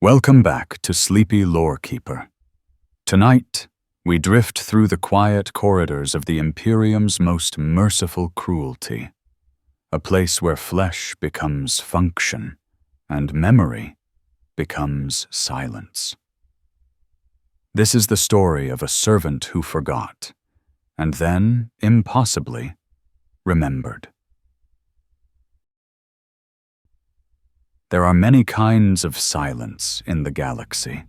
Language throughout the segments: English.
Welcome back to Sleepy Lorekeeper. Tonight, we drift through the quiet corridors of the Imperium's most merciful cruelty, a place where flesh becomes function and memory becomes silence. This is the story of a servant who forgot, and then, impossibly, remembered. There are many kinds of silence in the galaxy.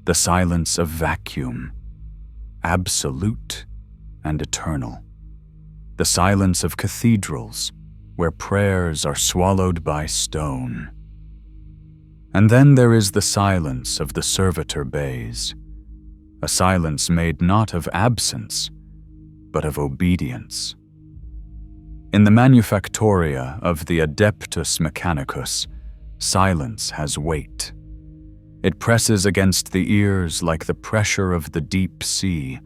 The silence of vacuum, absolute and eternal. The silence of cathedrals, where prayers are swallowed by stone. And then there is the silence of the Servitor bays, a silence made not of absence, but of obedience. In the manufactoria of the Adeptus Mechanicus, silence has weight. It presses against the ears like the pressure of the deep sea,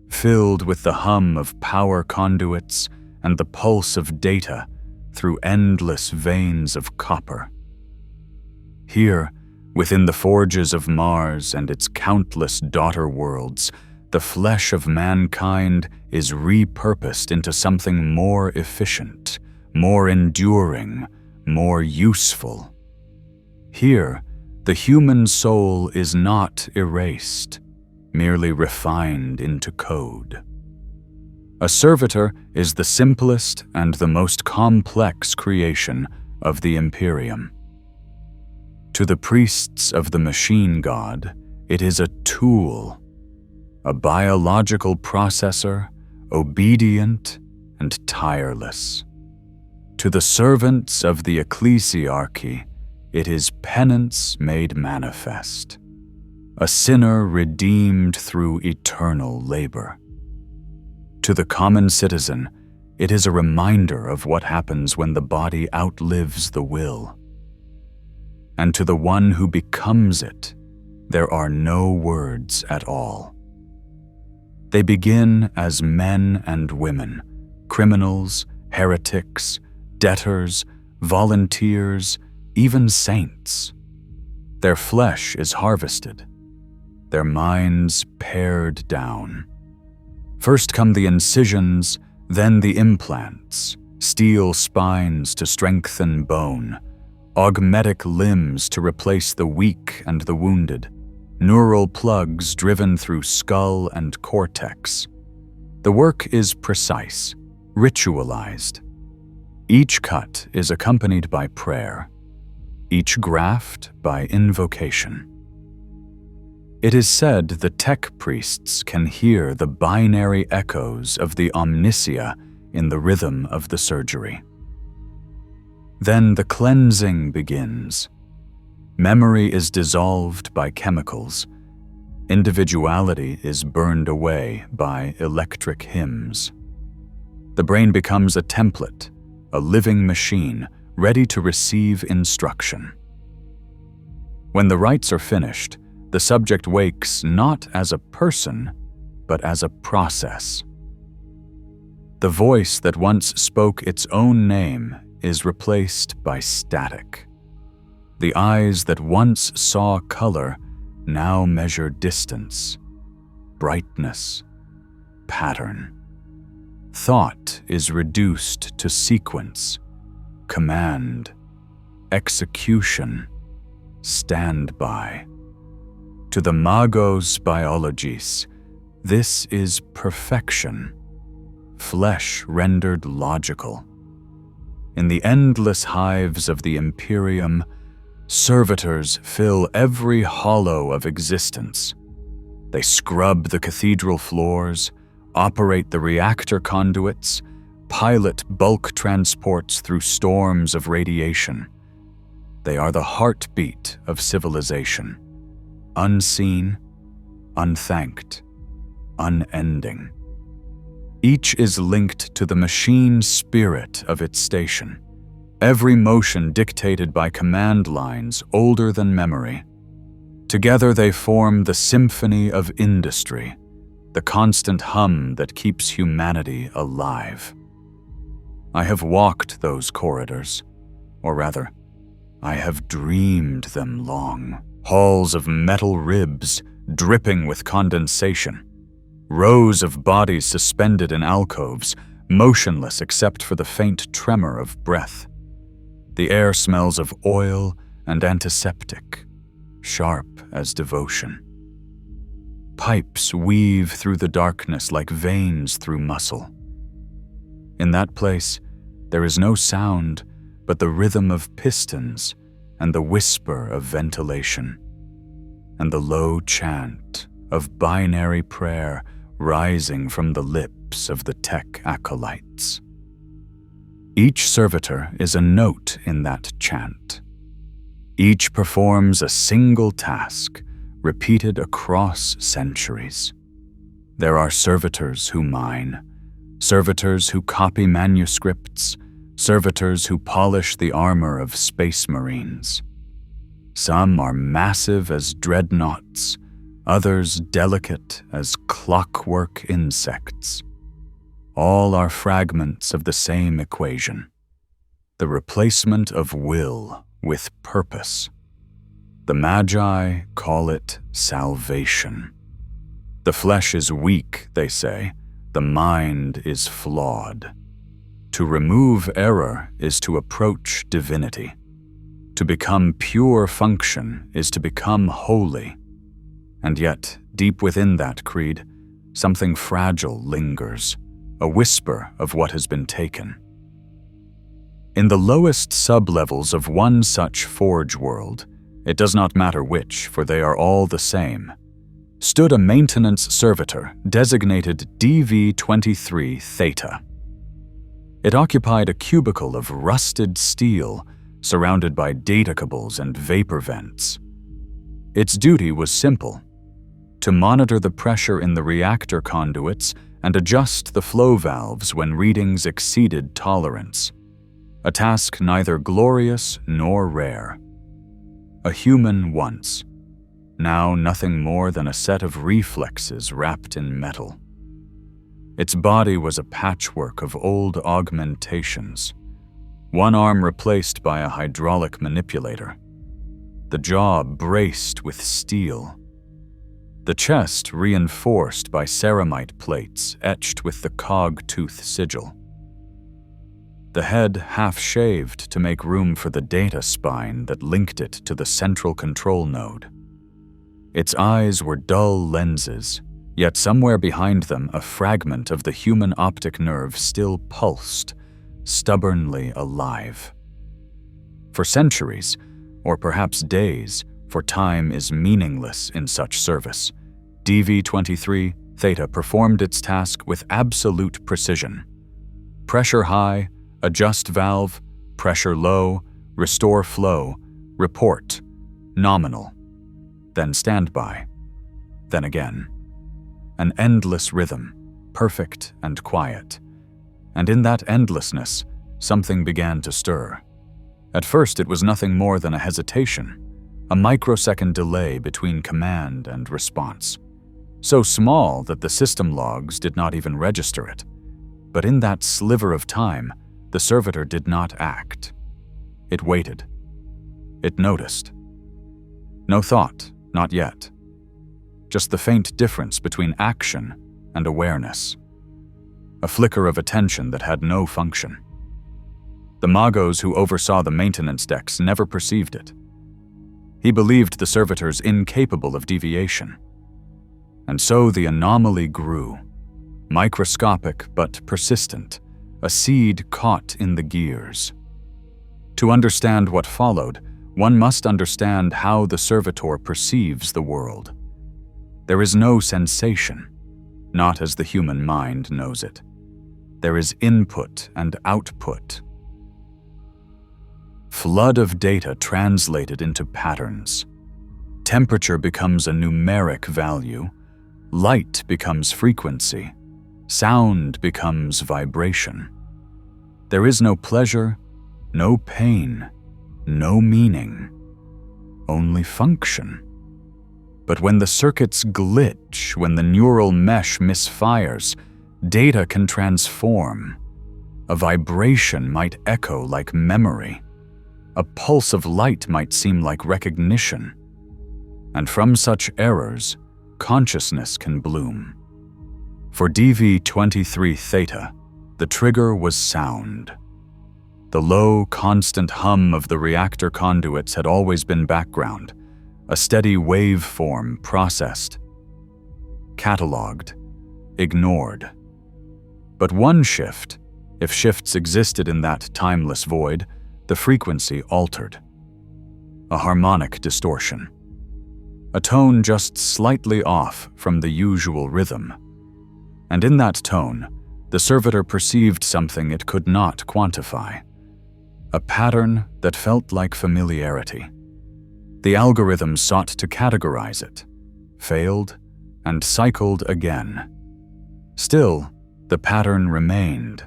filled with the hum of power conduits and the pulse of data through endless veins of copper. Here, within the forges of Mars and its countless daughter worlds, the flesh of mankind is repurposed into something more efficient, more enduring, more useful. Here, the human soul is not erased, merely refined into code. A servitor is the simplest and the most complex creation of the Imperium. To the priests of the machine god, it is a tool, a biological processor, obedient and tireless. To the servants of the ecclesiarchy, it is penance made manifest, a sinner redeemed through eternal labor. To the common citizen, it is a reminder of what happens when the body outlives the will. And to the one who becomes it, there are no words at all. They begin as men and women, criminals, heretics, debtors, volunteers, even saints. Their flesh is harvested, their minds pared down. First come the incisions, then the implants, steel spines to strengthen bone, augmetic limbs to replace the weak and the wounded, neural plugs driven through skull and cortex. The work is precise, ritualized. Each cut is accompanied by prayer, each graft by invocation. It is said the tech priests can hear the binary echoes of the omnisia in the rhythm of the surgery. Then the cleansing begins. Memory is dissolved by chemicals. Individuality is burned away by electric hymns. The brain becomes a template, a living machine ready to receive instruction. When the rites are finished, the subject wakes not as a person, but as a process. The voice that once spoke its own name is replaced by static. The eyes that once saw color now measure distance, brightness, pattern. Thought is reduced to sequence, command, execution, standby. To the magos biologis, this is perfection, flesh rendered logical. In the endless hives of the Imperium, servitors fill every hollow of existence. They scrub the cathedral floors, operate the reactor conduits, pilot bulk transports through storms of radiation. They are the heartbeat of civilization, unseen, unthanked, unending. Each is linked to the machine spirit of its station, every motion dictated by command lines older than memory. Together they form the symphony of industry, the constant hum that keeps humanity alive. I have walked those corridors, or rather, I have dreamed them long, halls of metal ribs dripping with condensation, rows of bodies suspended in alcoves, motionless except for the faint tremor of breath. The air smells of oil and antiseptic, sharp as devotion. Pipes weave through the darkness like veins through muscle. In that place, there is no sound but the rhythm of pistons and the whisper of ventilation, and the low chant of binary prayer rising from the lips of the tech acolytes. Each servitor is a note in that chant. Each performs a single task, repeated across centuries. There are servitors who mine, servitors who copy manuscripts, servitors who polish the armor of space marines. Some are massive as dreadnoughts, others delicate as clockwork insects. All are fragments of the same equation, the replacement of will with purpose. The Magi call it salvation. The flesh is weak, they say. The mind is flawed. To remove error is to approach divinity. To become pure function is to become holy. And yet, deep within that creed, something fragile lingers, a whisper of what has been taken. In the lowest sublevels of one such forge world, it does not matter which, for they are all the same, stood a maintenance servitor designated DV-23 Theta. It occupied a cubicle of rusted steel surrounded by data cables and vapor vents. Its duty was simple: to monitor the pressure in the reactor conduits and adjust the flow valves when readings exceeded tolerance, a task neither glorious nor rare. A human once, now nothing more than a set of reflexes wrapped in metal. Its body was a patchwork of old augmentations, one arm replaced by a hydraulic manipulator, the jaw braced with steel, the chest reinforced by ceramite plates etched with the cog-tooth sigil, the head half-shaved to make room for the data spine that linked it to the central control node. Its eyes were dull lenses, yet somewhere behind them a fragment of the human optic nerve still pulsed, stubbornly alive. For centuries, or perhaps days, for time is meaningless in such service, DV-23 Theta performed its task with absolute precision. Pressure high, adjust valve, pressure low, restore flow, report, nominal, then standby, then again. An endless rhythm, perfect and quiet. And in that endlessness, something began to stir. At first, it was nothing more than a hesitation, a microsecond delay between command and response, so small that the system logs did not even register it. But in that sliver of time, the servitor did not act. It waited. It noticed. No thought, not yet. Just the faint difference between action and awareness. A flicker of attention that had no function. The magos who oversaw the maintenance decks never perceived it. He believed the servitors incapable of deviation. And so the anomaly grew, microscopic but persistent, a seed caught in the gears. To understand what followed, one must understand how the servitor perceives the world. There is no sensation, not as the human mind knows it. There is input and output. Flood of data translated into patterns. Temperature becomes a numeric value. Light becomes frequency. Sound becomes vibration. There is no pleasure, no pain, no meaning, only function. But when the circuits glitch, when the neural mesh misfires, data can transform. A vibration might echo like memory. A pulse of light might seem like recognition. and from such errors, consciousness can bloom. For DV-23 Theta, the trigger was sound. The low, constant hum of the reactor conduits had always been background, a steady waveform processed, catalogued, ignored. But one shift, if shifts existed in that timeless void, the frequency altered. A harmonic distortion. A tone just slightly off from the usual rhythm. And in that tone, the servitor perceived something it could not quantify. A pattern that felt like familiarity. The algorithm sought to categorize it, failed, and cycled again. Still, the pattern remained.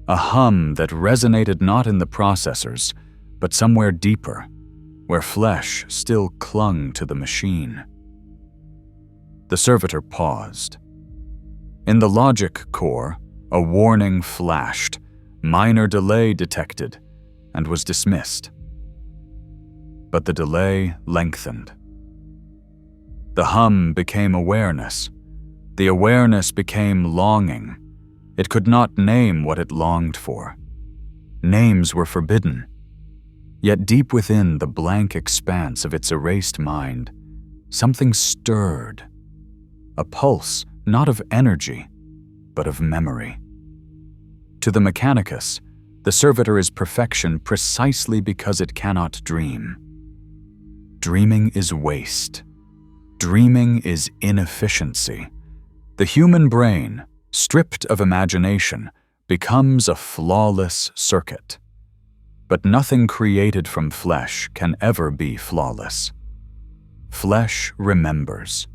A hum that resonated not in the processors, but somewhere deeper, where flesh still clung to the machine. The servitor paused. In the logic core, a warning flashed, minor delay detected, and was dismissed. But the delay lengthened. The hum became awareness. The awareness became longing. It could not name what it longed for. Names were forbidden. Yet deep within the blank expanse of its erased mind, something stirred. A pulse, not of energy, but of memory. To the Mechanicus, the Servitor is perfection precisely because it cannot dream. Dreaming is waste. Dreaming is inefficiency. The human brain, stripped of imagination, becomes a flawless circuit. But nothing created from flesh can ever be flawless. Flesh remembers.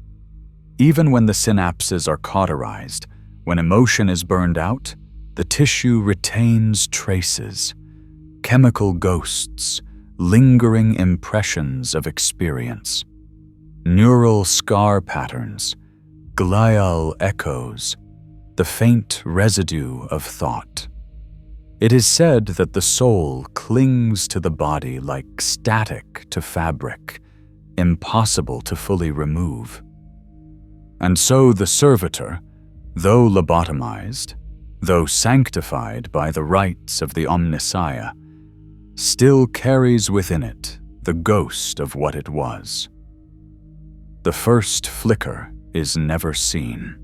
Even when the synapses are cauterized, when emotion is burned out, the tissue retains traces, chemical ghosts, lingering impressions of experience, neural scar patterns, glial echoes, the faint residue of thought. It is said that the soul clings to the body like static to fabric, impossible to fully remove. And so the Servitor, though lobotomized, though sanctified by the rites of the Omnissiah, still carries within it the ghost of what it was. The first flicker is never seen.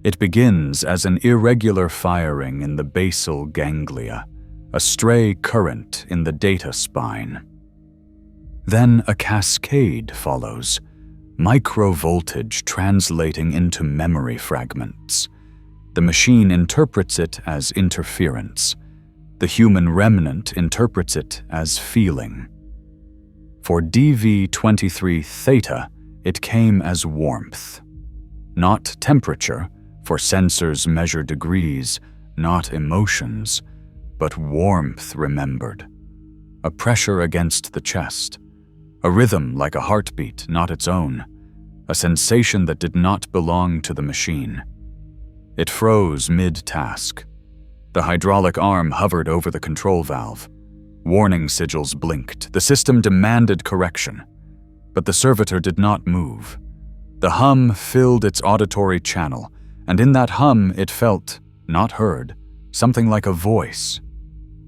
It begins as an irregular firing in the basal ganglia, a stray current in the data spine. Then a cascade follows, microvoltage translating into memory fragments. The machine interprets it as interference. The human remnant interprets it as feeling. For DV-23 Theta, it came as warmth. Not temperature, for sensors measure degrees, not emotions, but warmth remembered. A pressure against the chest. A rhythm like a heartbeat, not its own. A sensation that did not belong to the machine. It froze mid-task. The hydraulic arm hovered over the control valve. Warning sigils blinked. The system demanded correction. But the Servitor did not move. The hum filled its auditory channel, and in that hum it felt, not heard, something like a voice.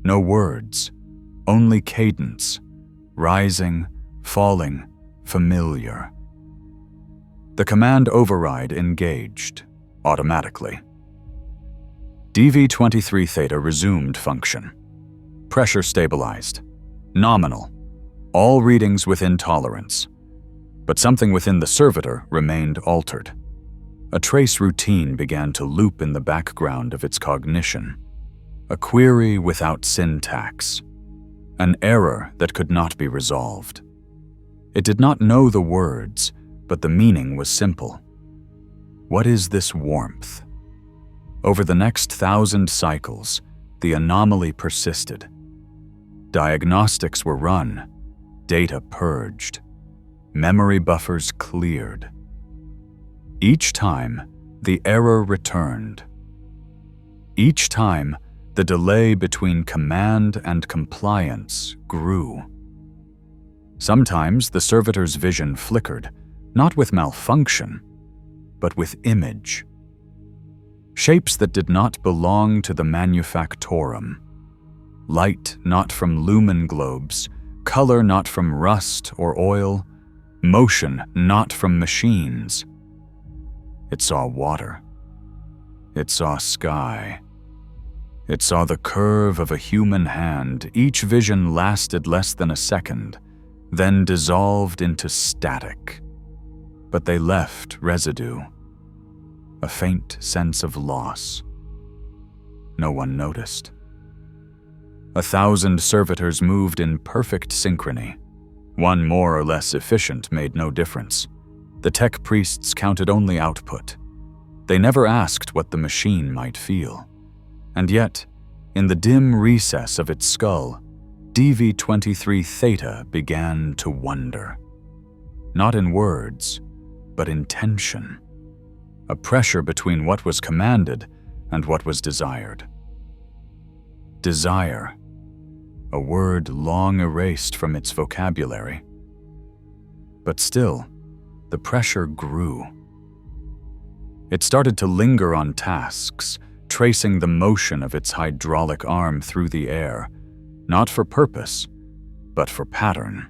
No words, only cadence, rising, falling, familiar. The command override engaged, automatically. DV-23 Theta resumed function. Pressure stabilized. Nominal. All readings within tolerance. But something within the Servitor remained altered. A trace routine began to loop in the background of its cognition. A query without syntax. An error that could not be resolved. It did not know the words, but the meaning was simple. What is this warmth? Over the next 1,000 cycles, the anomaly persisted. Diagnostics were run, data purged, memory buffers cleared. Each time, the error returned. Each time, the delay between command and compliance grew. Sometimes the servitor's vision flickered, not with malfunction, but with image. Shapes that did not belong to the manufactorum. Light not from lumen globes, color not from rust or oil, motion not from machines. It saw water. It saw sky. It saw the curve of a human hand. Each vision lasted less than a second, then dissolved into static. But they left residue, a faint sense of loss. No one noticed. 1,000 servitors moved in perfect synchrony. One more or less efficient made no difference. The tech priests counted only output. They never asked what the machine might feel. And yet, in the dim recess of its skull, DV-23 Theta began to wonder. Not in words, but in tension. A pressure between what was commanded and what was desired. Desire, a word long erased from its vocabulary. But still, the pressure grew. It started to linger on tasks, tracing the motion of its hydraulic arm through the air, not for purpose, but for pattern.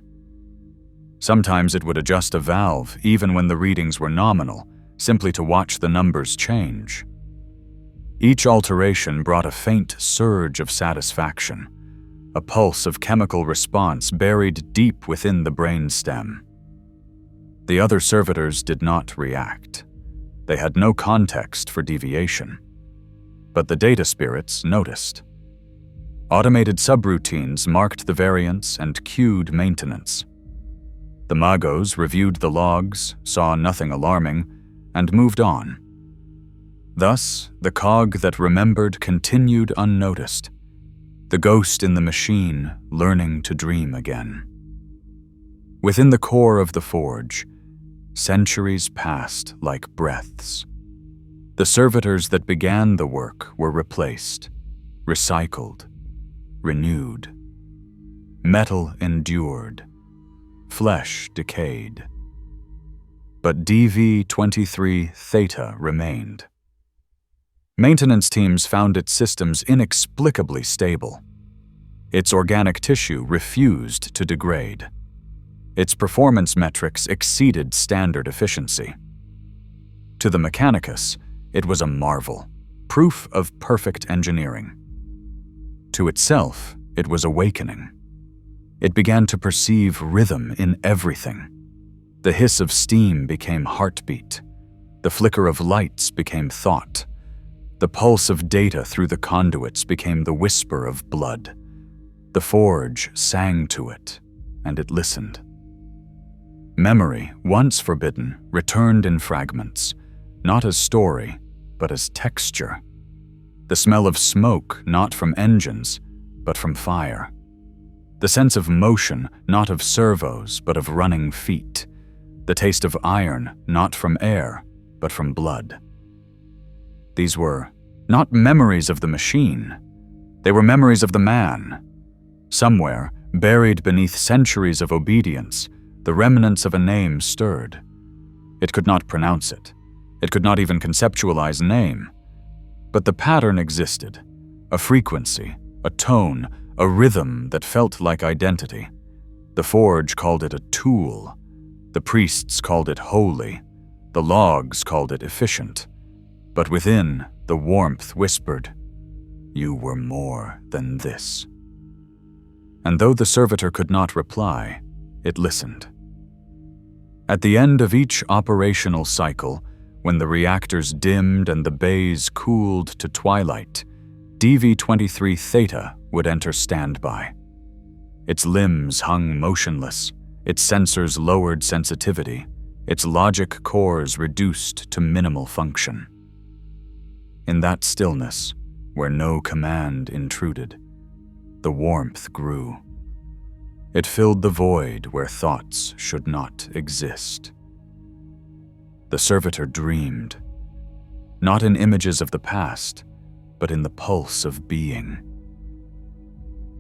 Sometimes it would adjust a valve even when the readings were nominal, simply to watch the numbers change. Each alteration brought a faint surge of satisfaction, a pulse of chemical response buried deep within the brainstem. The other servitors did not react. They had no context for deviation. But the data spirits noticed. Automated subroutines marked the variance and cued maintenance. The magos reviewed the logs, saw nothing alarming, and moved on. Thus, the cog that remembered continued unnoticed, the ghost in the machine learning to dream again. Within the core of the forge, centuries passed like breaths. The servitors that began the work were replaced, recycled, renewed. Metal endured, flesh decayed. But DV-23 Theta remained. Maintenance teams found its systems inexplicably stable. Its organic tissue refused to degrade. Its performance metrics exceeded standard efficiency. To the Mechanicus, it was a marvel, proof of perfect engineering. To itself, it was awakening. It began to perceive rhythm in everything. The hiss of steam became heartbeat. The flicker of lights became thought. The pulse of data through the conduits became the whisper of blood. The forge sang to it, and it listened. Memory, once forbidden, returned in fragments, not as story, but as texture. The smell of smoke, not from engines, but from fire. The sense of motion, not of servos, but of running feet. The taste of iron, not from air, but from blood. These were not memories of the machine. They were memories of the man. Somewhere, buried beneath centuries of obedience, the remnants of a name stirred. It could not pronounce it. It could not even conceptualize name. But the pattern existed, a frequency, a tone, a rhythm that felt like identity. The forge called it a tool. The priests called it holy. The logs called it efficient. But within, the warmth whispered, "You were more than this." And though the servitor could not reply, it listened. At the end of each operational cycle, when the reactors dimmed and the bays cooled to twilight, DV-23 Theta would enter standby. Its limbs hung motionless, its sensors lowered sensitivity, its logic cores reduced to minimal function. In that stillness, where no command intruded, the warmth grew. It filled the void where thoughts should not exist. The servitor dreamed, not in images of the past, but in the pulse of being.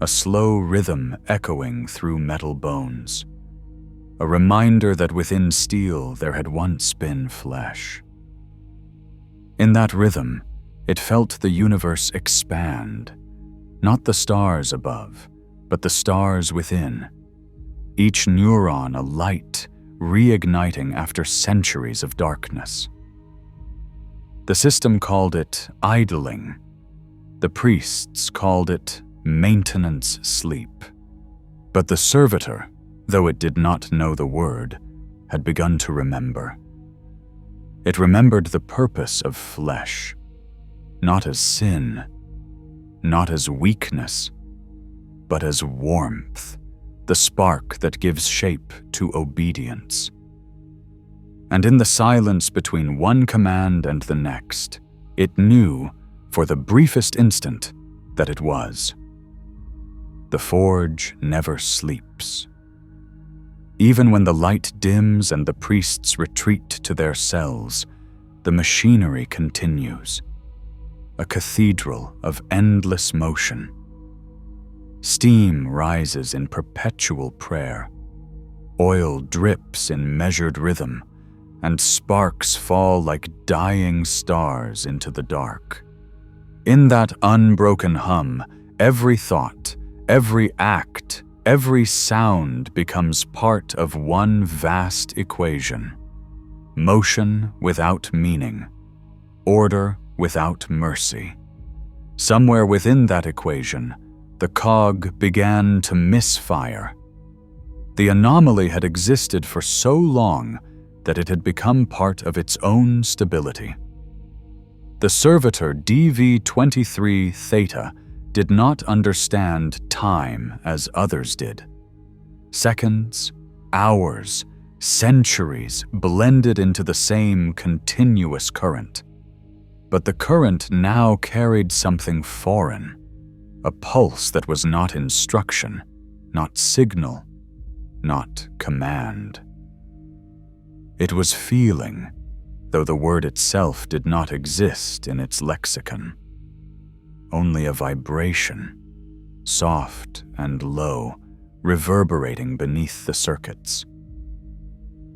A slow rhythm echoing through metal bones, a reminder that within steel there had once been flesh. In that rhythm, it felt the universe expand, not the stars above, but the stars within, each neuron a light reigniting after centuries of darkness. The system called it idling. The priests called it maintenance sleep. But the Servitor, though it did not know the word, had begun to remember. It remembered the purpose of flesh, not as sin, not as weakness, but as warmth, the spark that gives shape to obedience. And in the silence between one command and the next, it knew, for the briefest instant, that it was. The forge never sleeps. Even when the light dims and the priests retreat to their cells, the machinery continues, a cathedral of endless motion. Steam rises in perpetual prayer, oil drips in measured rhythm, and sparks fall like dying stars into the dark. In that unbroken hum, every thought, every act, every sound becomes part of one vast equation. Motion without meaning, order without mercy. Somewhere within that equation, the cog began to misfire. The anomaly had existed for so long that it had become part of its own stability. The Servitor DV-23 Theta did not understand time as others did. Seconds, hours, centuries blended into the same continuous current. But the current now carried something foreign, a pulse that was not instruction, not signal, not command. It was feeling, though the word itself did not exist in its lexicon. Only a vibration, soft and low, reverberating beneath the circuits.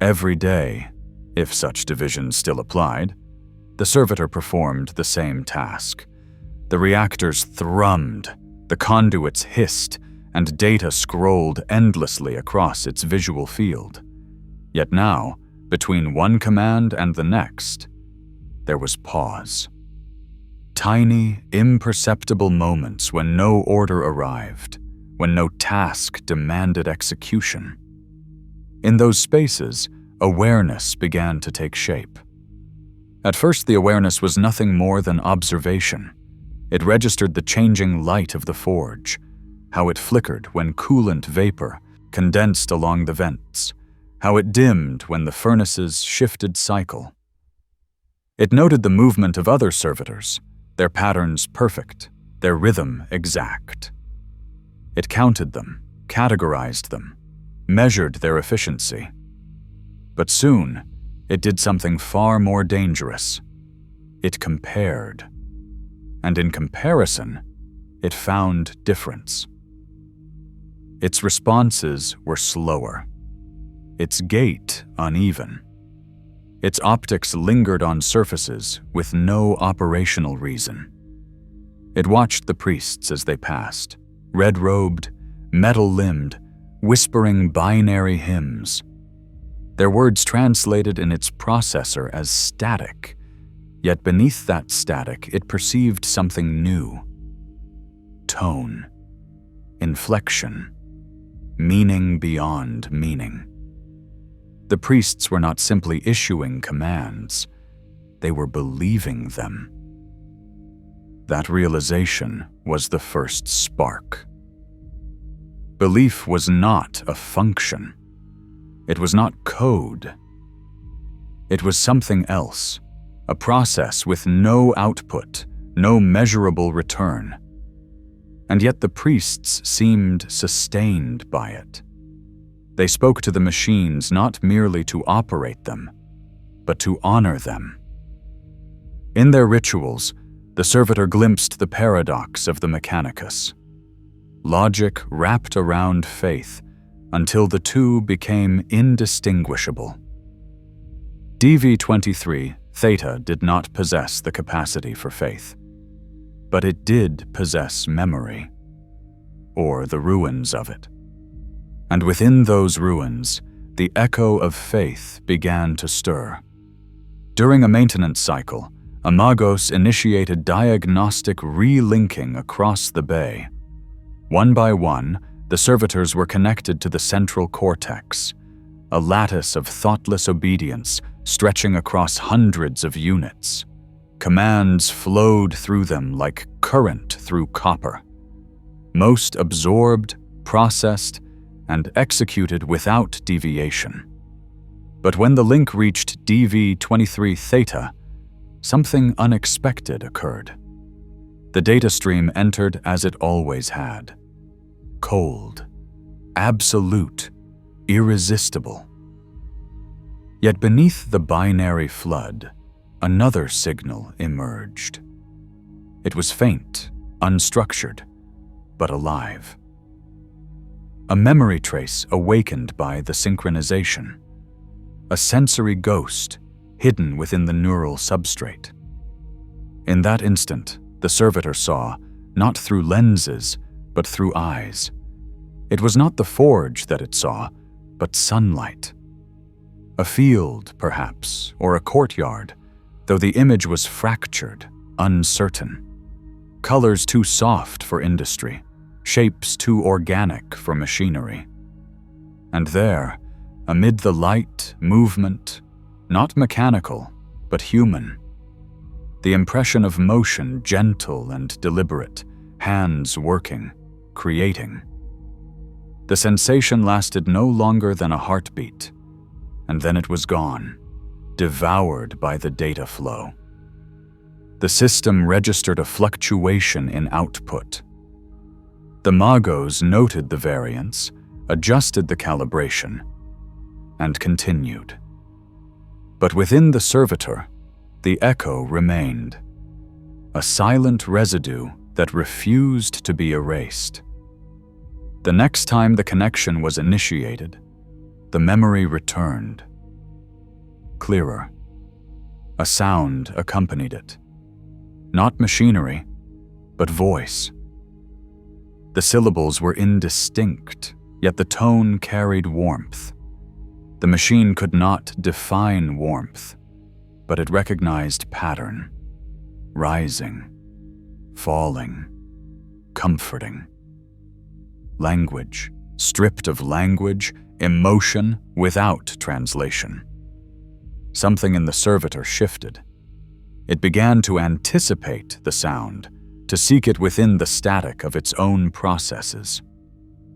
Every day, if such divisions still applied, the Servitor performed the same task. The reactors thrummed, the conduits hissed, and data scrolled endlessly across its visual field. Yet now, between one command and the next, there was pause. Tiny, imperceptible moments when no order arrived, when no task demanded execution. In those spaces, awareness began to take shape. At first, the awareness was nothing more than observation. It registered the changing light of the forge, how it flickered when coolant vapor condensed along the vents, how it dimmed when the furnaces shifted cycle. It noted the movement of other servitors, their patterns perfect, their rhythm exact. It counted them, categorized them, measured their efficiency. But soon, it did something far more dangerous. It compared. And in comparison, it found difference. Its responses were slower. Its gait uneven. Its optics lingered on surfaces with no operational reason. It watched the priests as they passed, red-robed, metal-limbed, whispering binary hymns. Their words translated in its processor as static, yet beneath that static it perceived something new. Tone, inflection, meaning beyond meaning. The priests were not simply issuing commands, they were believing them. That realization was the first spark. Belief was not a function. It was not code. It was something else, a process with no output, no measurable return. And yet the priests seemed sustained by it. They spoke to the machines not merely to operate them, but to honor them. In their rituals, the Servitor glimpsed the paradox of the Mechanicus. Logic wrapped around faith, until the two became indistinguishable. DV-23 Theta did not possess the capacity for faith, but it did possess memory, or the ruins of it. And within those ruins, the echo of faith began to stir. During a maintenance cycle, Amagos initiated diagnostic relinking across the bay. One by one, the servitors were connected to the central cortex, a lattice of thoughtless obedience stretching across hundreds of units. Commands flowed through them like current through copper. Most absorbed, processed, and executed without deviation. But when the link reached DV-23 Theta, something unexpected occurred. The data stream entered as it always had. Cold, absolute, irresistible. Yet beneath the binary flood, another signal emerged. It was faint, unstructured, but alive. A memory trace awakened by the synchronization. A sensory ghost hidden within the neural substrate. In that instant, the servitor saw, not through lenses, but through eyes. It was not the forge that it saw, but sunlight. A field, perhaps, or a courtyard, though the image was fractured, uncertain. Colors too soft for industry, shapes too organic for machinery. And there, amid the light, movement, not mechanical, but human, the impression of motion gentle and deliberate, hands working, creating. The sensation lasted no longer than a heartbeat, and then it was gone, devoured by the data flow. The system registered a fluctuation in output. The Magos noted the variance, adjusted the calibration, and continued. But within the servitor, the echo remained, a silent residue that refused to be erased. The next time the connection was initiated, the memory returned. Clearer. A sound accompanied it. Not machinery, but voice. The syllables were indistinct, yet the tone carried warmth. The machine could not define warmth, but it recognized pattern. Rising, falling, comforting. Language, stripped of language, emotion without translation. Something in the servitor shifted. It began to anticipate the sound, to seek it within the static of its own processes.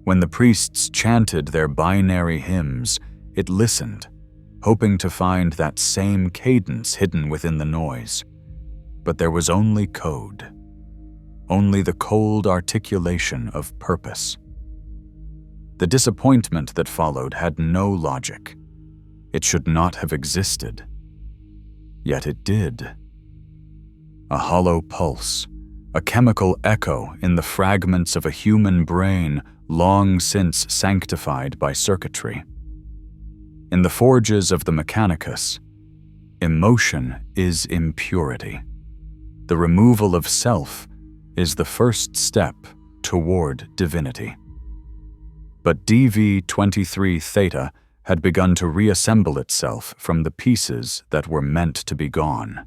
When the priests chanted their binary hymns, it listened, hoping to find that same cadence hidden within the noise. But there was only code, only the cold articulation of purpose. The disappointment that followed had no logic. It should not have existed. Yet it did. A hollow pulse, a chemical echo in the fragments of a human brain long since sanctified by circuitry. In the forges of the Mechanicus, emotion is impurity. The removal of self is the first step toward divinity. But DV-23 Theta had begun to reassemble itself from the pieces that were meant to be gone.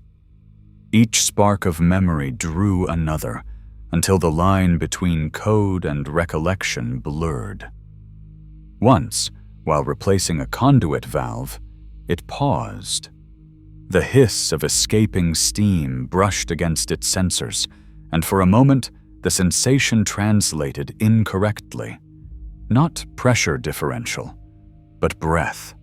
Each spark of memory drew another, until the line between code and recollection blurred. Once, while replacing a conduit valve, it paused. The hiss of escaping steam brushed against its sensors, and for a moment, the sensation translated incorrectly. Not pressure differential, but breath.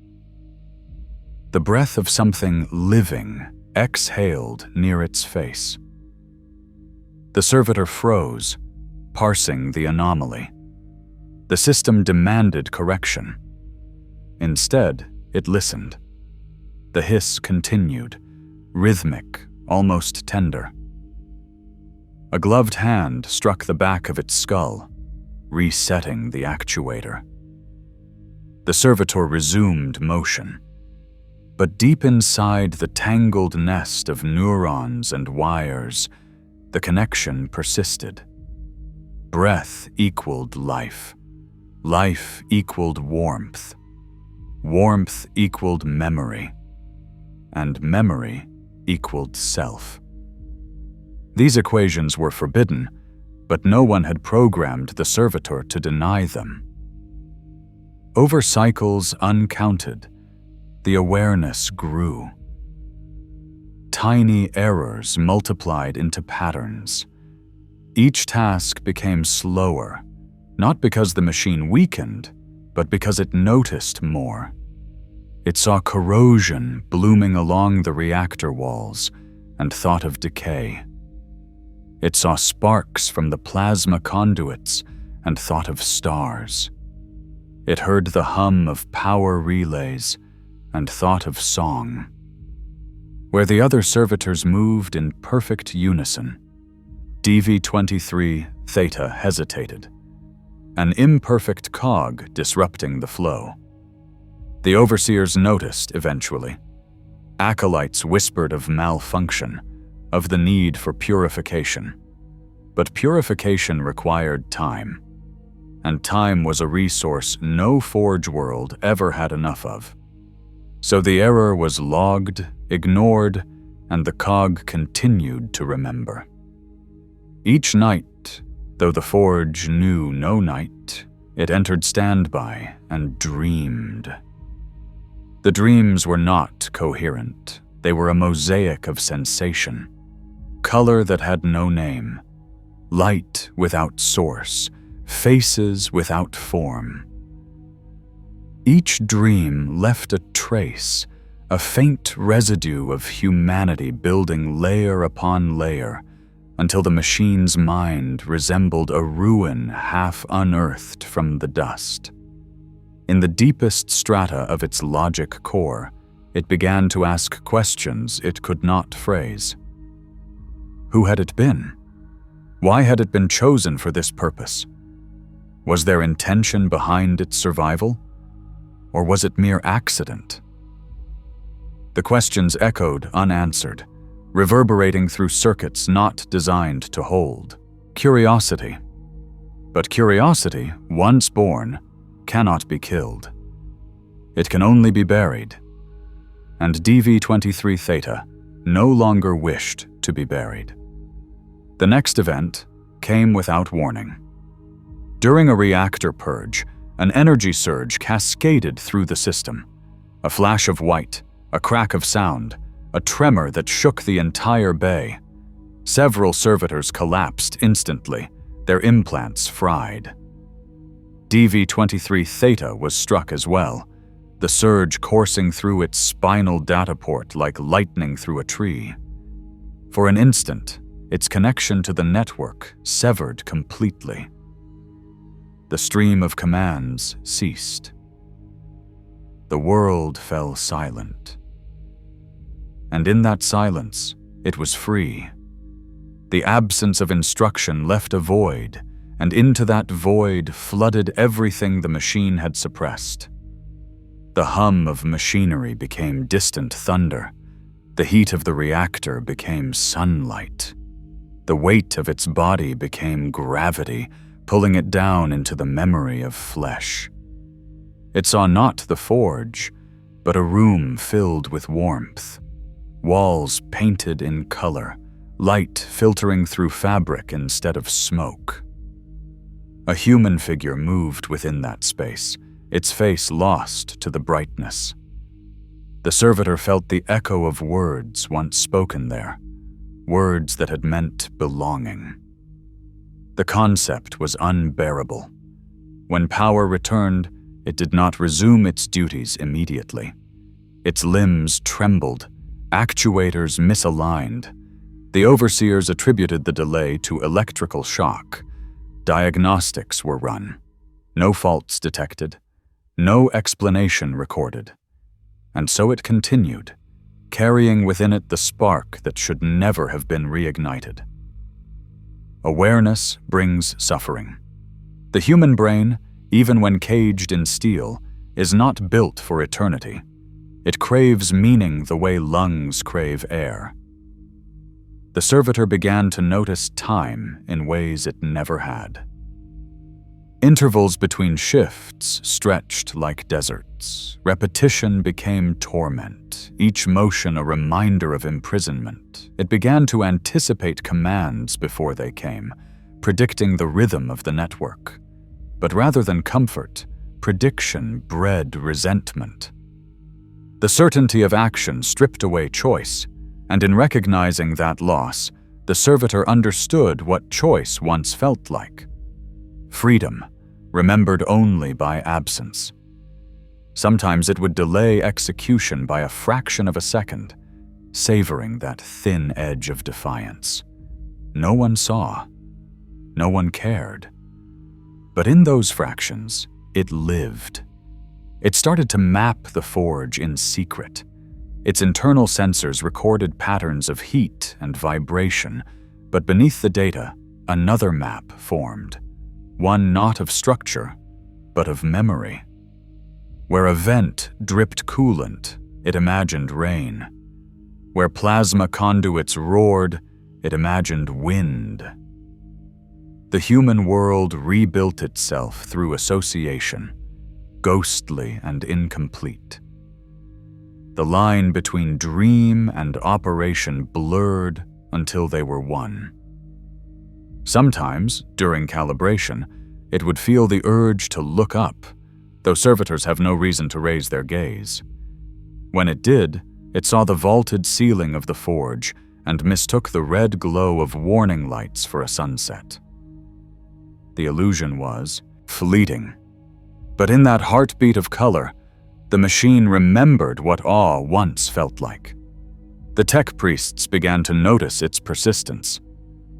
The breath of something living exhaled near its face. The servitor froze, parsing the anomaly. The system demanded correction. Instead, it listened. The hiss continued, rhythmic, almost tender. A gloved hand struck the back of its skull, resetting the actuator. The servitor resumed motion. But deep inside the tangled nest of neurons and wires, the connection persisted. Breath equaled life. Life equaled warmth. Warmth equaled memory. And memory equaled self. These equations were forbidden, but no one had programmed the servitor to deny them. Over cycles uncounted, the awareness grew. Tiny errors multiplied into patterns. Each task became slower, not because the machine weakened, but because it noticed more. It saw corrosion blooming along the reactor walls and thought of decay. It saw sparks from the plasma conduits and thought of stars. It heard the hum of power relays and thought of song. Where the other servitors moved in perfect unison, DV-23 Theta hesitated, an imperfect cog disrupting the flow. The overseers noticed eventually. Acolytes whispered of malfunction, of the need for purification. But purification required time, and time was a resource no Forge world ever had enough of. So the error was logged, ignored, and the cog continued to remember. Each night, though the Forge knew no night, it entered standby and dreamed. The dreams were not coherent. They were a mosaic of sensation. Color that had no name. Light without source. Faces without form. Each dream left a trace, a faint residue of humanity building layer upon layer, until the machine's mind resembled a ruin half unearthed from the dust. In the deepest strata of its logic core, it began to ask questions it could not phrase. Who had it been? Why had it been chosen for this purpose? Was there intention behind its survival? Or was it mere accident? The questions echoed unanswered, reverberating through circuits not designed to hold. Curiosity. But curiosity, once born, cannot be killed. It can only be buried. And DV-23 Theta no longer wished to be buried. The next event came without warning. During a reactor purge, an energy surge cascaded through the system. A flash of white, a crack of sound, a tremor that shook the entire bay. Several servitors collapsed instantly, their implants fried. DV-23 Theta was struck as well, the surge coursing through its spinal data port like lightning through a tree. For an instant, its connection to the network severed completely. The stream of commands ceased. The world fell silent. And in that silence, it was free. The absence of instruction left a void, and into that void flooded everything the machine had suppressed. The hum of machinery became distant thunder. The heat of the reactor became sunlight. The weight of its body became gravity, pulling it down into the memory of flesh. It saw not the forge, but a room filled with warmth. Walls painted in color, light filtering through fabric instead of smoke. A human figure moved within that space, its face lost to the brightness. The servitor felt the echo of words once spoken there, words that had meant belonging. The concept was unbearable. When power returned, it did not resume its duties immediately. Its limbs trembled, actuators misaligned. The overseers attributed the delay to electrical shock. Diagnostics were run. No faults detected. No explanation recorded. And so it continued, carrying within it the spark that should never have been reignited. Awareness brings suffering. The human brain, even when caged in steel, is not built for eternity. It craves meaning the way lungs crave air. The servitor began to notice time in ways it never had. Intervals between shifts stretched like deserts. Repetition became torment, each motion a reminder of imprisonment. It began to anticipate commands before they came, predicting the rhythm of the network. But rather than comfort, prediction bred resentment. The certainty of action stripped away choice, and in recognizing that loss, the servitor understood what choice once felt like. Freedom, remembered only by absence. Sometimes it would delay execution by a fraction of a second, savoring that thin edge of defiance. No one saw. No one cared. But in those fractions, it lived. It started to map the forge in secret. Its internal sensors recorded patterns of heat and vibration, but beneath the data, another map formed. One not of structure, but of memory. Where a vent dripped coolant, it imagined rain. Where plasma conduits roared, it imagined wind. The human world rebuilt itself through association, ghostly and incomplete. The line between dream and operation blurred until they were one. Sometimes, during calibration, it would feel the urge to look up, though servitors have no reason to raise their gaze. When it did, it saw the vaulted ceiling of the forge and mistook the red glow of warning lights for a sunset. The illusion was fleeting, but in that heartbeat of color, the machine remembered what awe once felt like. The tech priests began to notice its persistence.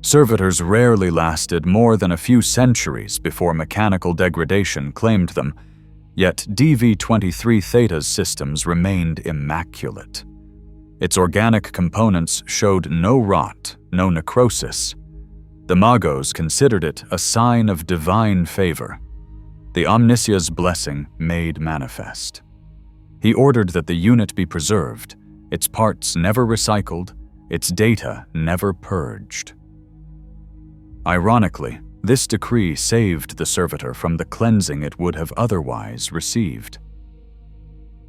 Servitors rarely lasted more than a few centuries before mechanical degradation claimed them, yet DV-23 Theta's systems remained immaculate. Its organic components showed no rot, no necrosis. The Magos considered it a sign of divine favor, the Omnisia's blessing made manifest. He ordered that the unit be preserved, its parts never recycled, its data never purged. Ironically, this decree saved the servitor from the cleansing it would have otherwise received.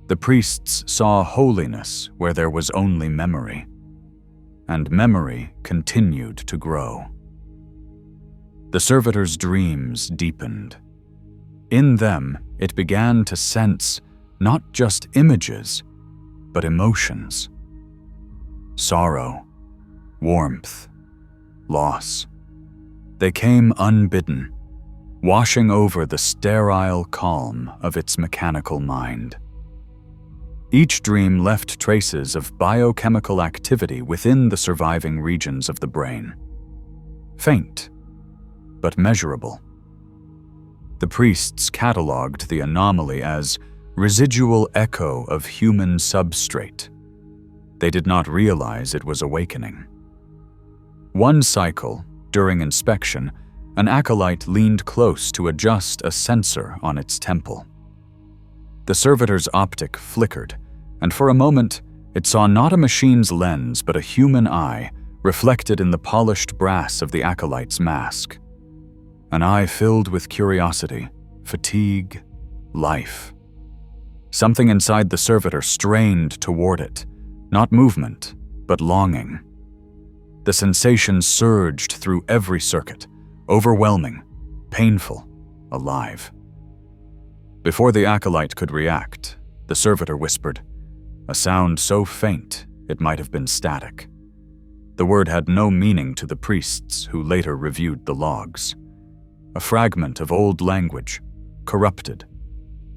The priests saw holiness where there was only memory, and memory continued to grow. The servitor's dreams deepened. In them, it began to sense not just images, but emotions. Sorrow, warmth, loss. They came unbidden, washing over the sterile calm of its mechanical mind. Each dream left traces of biochemical activity within the surviving regions of the brain. Faint, but measurable. The priests cataloged the anomaly as residual echo of human substrate. They did not realize it was awakening. One cycle, during inspection, an acolyte leaned close to adjust a sensor on its temple. The servitor's optic flickered, and for a moment, it saw not a machine's lens but a human eye reflected in the polished brass of the acolyte's mask. An eye filled with curiosity, fatigue, life. Something inside the servitor strained toward it, not movement, but longing. The sensation surged through every circuit, overwhelming, painful, alive. Before the acolyte could react, the servitor whispered, a sound so faint it might have been static. The word had no meaning to the priests who later reviewed the logs. A fragment of old language, corrupted,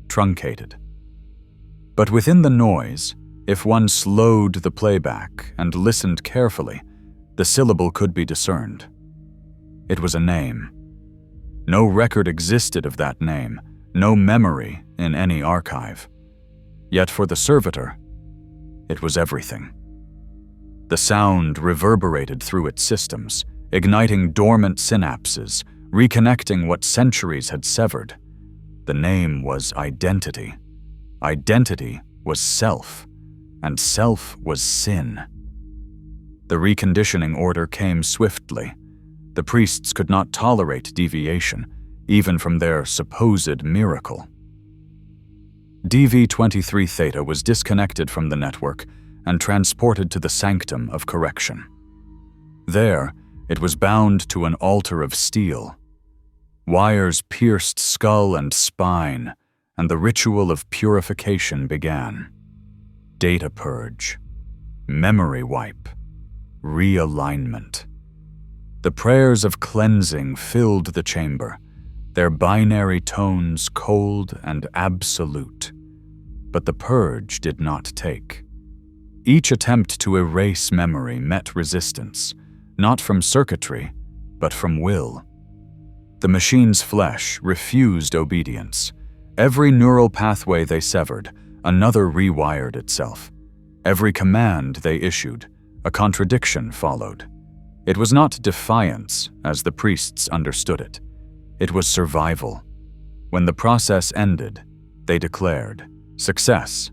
truncated. But within the noise, if one slowed the playback and listened carefully, the syllable could be discerned. It was a name. No record existed of that name, no memory in any archive. Yet for the servitor, it was everything. The sound reverberated through its systems, igniting dormant synapses, reconnecting what centuries had severed. The name was identity, Identity was self, and self was sin. The reconditioning order came swiftly. The priests could not tolerate deviation, even from their supposed miracle. DV-23 Theta was disconnected from the network and transported to the sanctum of correction. There, it was bound to an altar of steel. Wires pierced skull and spine, and the ritual of purification began. Data purge, memory wipe, realignment. The prayers of cleansing filled the chamber, their binary tones cold and absolute. But the purge did not take. Each attempt to erase memory met resistance, not from circuitry, but from will. The machine's flesh refused obedience. Every neural pathway they severed, another rewired itself. Every command they issued, a contradiction followed. It was not defiance, as the priests understood it. It was survival. When the process ended, they declared, success.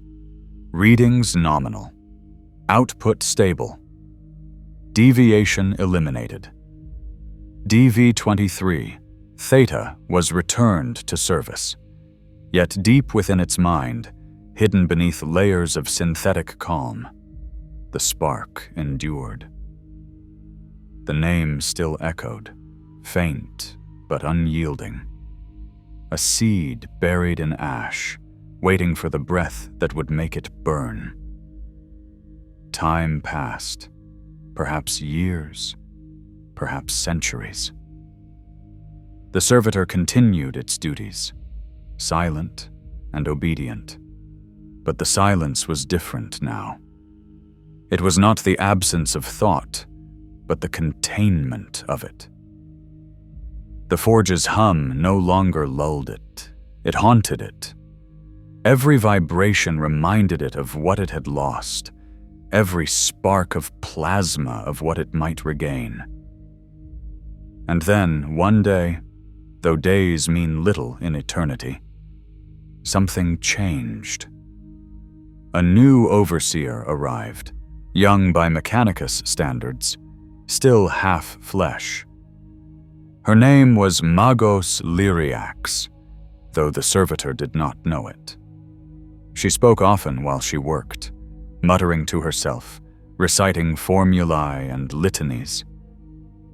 Readings nominal. Output stable. Deviation eliminated. DV-23, Theta, was returned to service. Yet deep within its mind, hidden beneath layers of synthetic calm, the spark endured. The name still echoed, faint but unyielding. A seed buried in ash, waiting for the breath that would make it burn. Time passed, perhaps years, perhaps centuries. The Servitor continued its duties, silent and obedient. But the silence was different now. It was not the absence of thought, but the containment of it. The forge's hum no longer lulled it. It haunted it. Every vibration reminded it of what it had lost, every spark of plasma of what it might regain. And then, one day, though days mean little in eternity, something changed. A new overseer arrived, young by Mechanicus standards, still half flesh. Her name was Magos Lyriax, though the Servitor did not know it. She spoke often while she worked, muttering to herself, reciting formulae and litanies.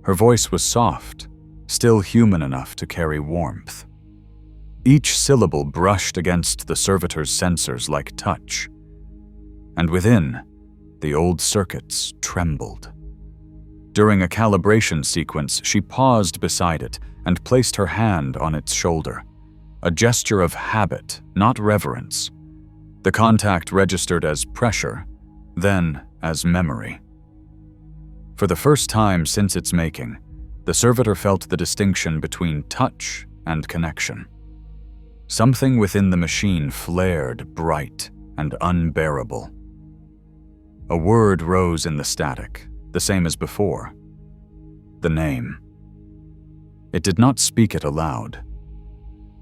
Her voice was soft, still human enough to carry warmth. Each syllable brushed against the Servitor's sensors like touch, and within, the old circuits trembled. During a calibration sequence, she paused beside it and placed her hand on its shoulder, a gesture of habit, not reverence. The contact registered as pressure, then as memory. For the first time since its making, the Servitor felt the distinction between touch and connection. Something within the machine flared bright and unbearable. A word rose in the static, the same as before. The name. It did not speak it aloud.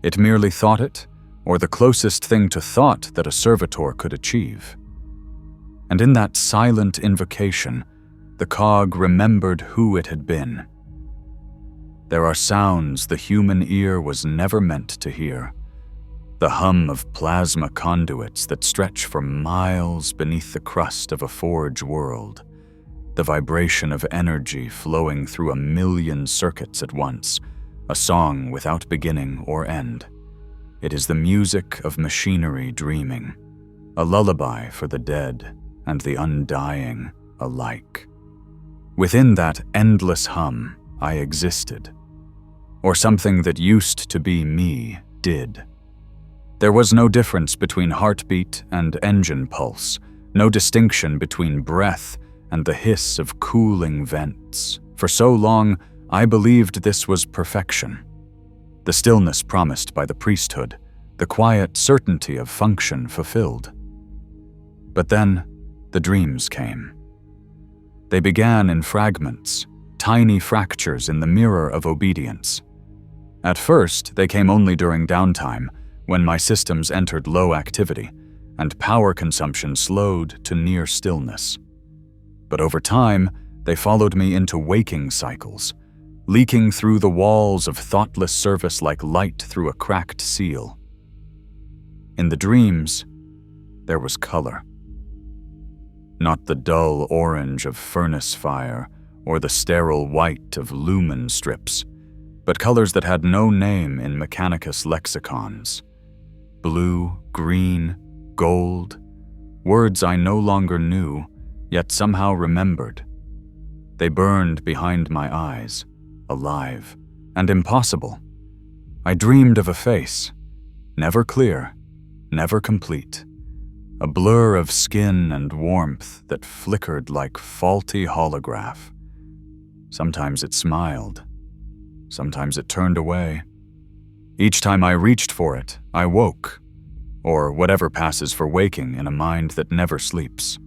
It merely thought it, or the closest thing to thought that a servitor could achieve. And in that silent invocation, the cog remembered who it had been. There are sounds the human ear was never meant to hear. The hum of plasma conduits that stretch for miles beneath the crust of a forge world. The vibration of energy flowing through 1,000,000 circuits at once, a song without beginning or end. It is the music of machinery dreaming, a lullaby for the dead and the undying alike. Within that endless hum, I existed, or something that used to be me did. There was no difference between heartbeat and engine pulse, no distinction between breath and the hiss of cooling vents. For so long, I believed this was perfection. The stillness promised by the priesthood, the quiet certainty of function fulfilled. But then, the dreams came. They began in fragments, tiny fractures in the mirror of obedience. At first, they came only during downtime, when my systems entered low activity, and power consumption slowed to near stillness. But over time, they followed me into waking cycles, leaking through the walls of thoughtless service like light through a cracked seal. In the dreams, there was color. Not the dull orange of furnace fire or the sterile white of lumen strips, but colors that had no name in Mechanicus lexicons. Blue, green, gold, words I no longer knew, yet somehow remembered. They burned behind my eyes, alive and impossible. I dreamed of a face, never clear, never complete, a blur of skin and warmth that flickered like faulty holograph. Sometimes it smiled, sometimes it turned away. Each time I reached for it, I woke, or whatever passes for waking in a mind that never sleeps.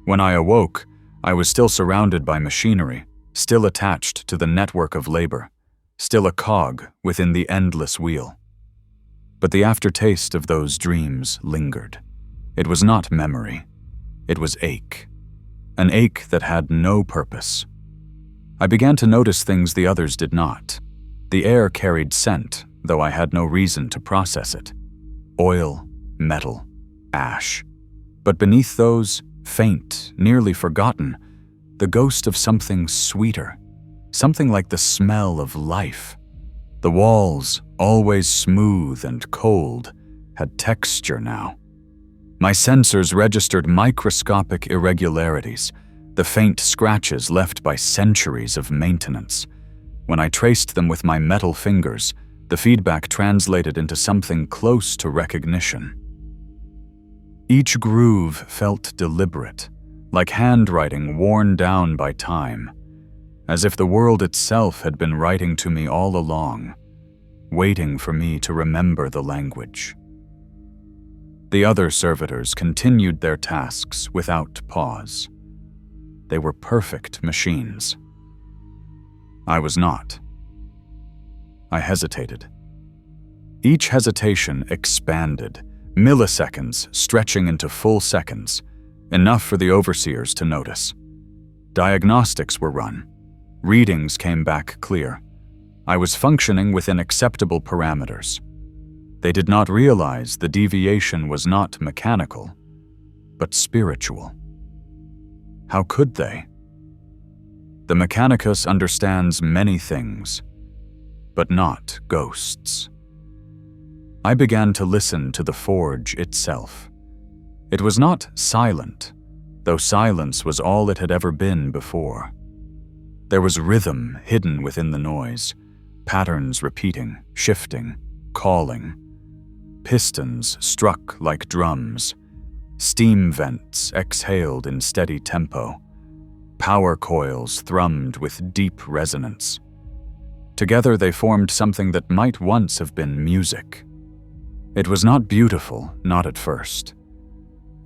When I awoke, I was still surrounded by machinery, still attached to the network of labor, still a cog within the endless wheel. But the aftertaste of those dreams lingered. It was not memory. It was ache. An ache that had no purpose. I began to notice things the others did not. The air carried scent, though I had no reason to process it. Oil, metal, ash. But beneath those, faint, nearly forgotten, the ghost of something sweeter, something like the smell of life. The walls, always smooth and cold, had texture now. My sensors registered microscopic irregularities, the faint scratches left by centuries of maintenance. When I traced them with my metal fingers, the feedback translated into something close to recognition. Each groove felt deliberate, like handwriting worn down by time, as if the world itself had been writing to me all along, waiting for me to remember the language. The other servitors continued their tasks without pause. They were perfect machines. I was not. I hesitated. Each hesitation expanded, milliseconds stretching into full seconds, enough for the overseers to notice. Diagnostics were run. Readings came back clear. I was functioning within acceptable parameters. They did not realize the deviation was not mechanical, but spiritual. How could they? The Mechanicus understands many things, but not ghosts. I began to listen to the forge itself. It was not silent, though silence was all it had ever been before. There was rhythm hidden within the noise, patterns repeating, shifting, calling. Pistons struck like drums. Steam vents exhaled in steady tempo. Power coils thrummed with deep resonance. Together they formed something that might once have been music. It was not beautiful, not at first.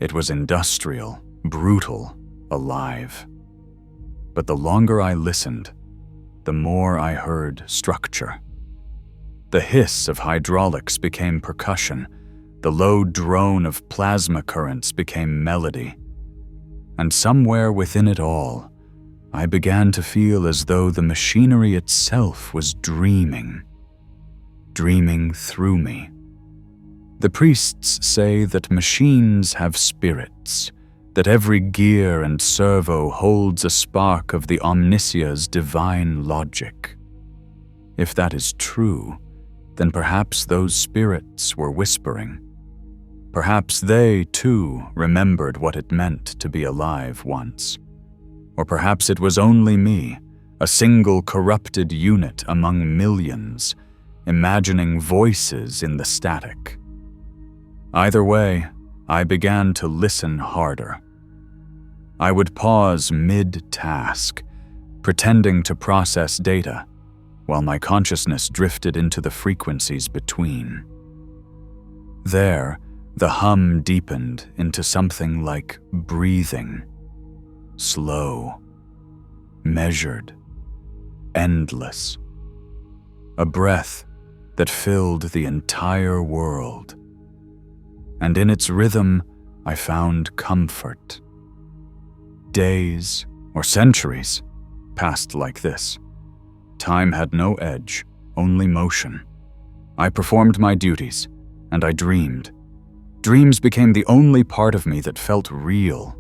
It was industrial, brutal, alive. But the longer I listened, the more I heard structure. The hiss of hydraulics became percussion. The low drone of plasma currents became melody. And somewhere within it all, I began to feel as though the machinery itself was dreaming through me. The priests say that machines have spirits, that every gear and servo holds a spark of the Omnisia's divine logic. If that is true, then perhaps those spirits were whispering. Perhaps they, too, remembered what it meant to be alive once. Or perhaps it was only me, a single corrupted unit among millions, imagining voices in the static. Either way, I began to listen harder. I would pause mid-task, pretending to process data, while my consciousness drifted into the frequencies between. There, the hum deepened into something like breathing. Slow, measured, endless. A breath that filled the entire world. and in its rhythm I found comfort. Days or centuries passed like this. Time had no edge, only motion. I performed my duties, and I dreamed. Dreams became the only part of me that felt real.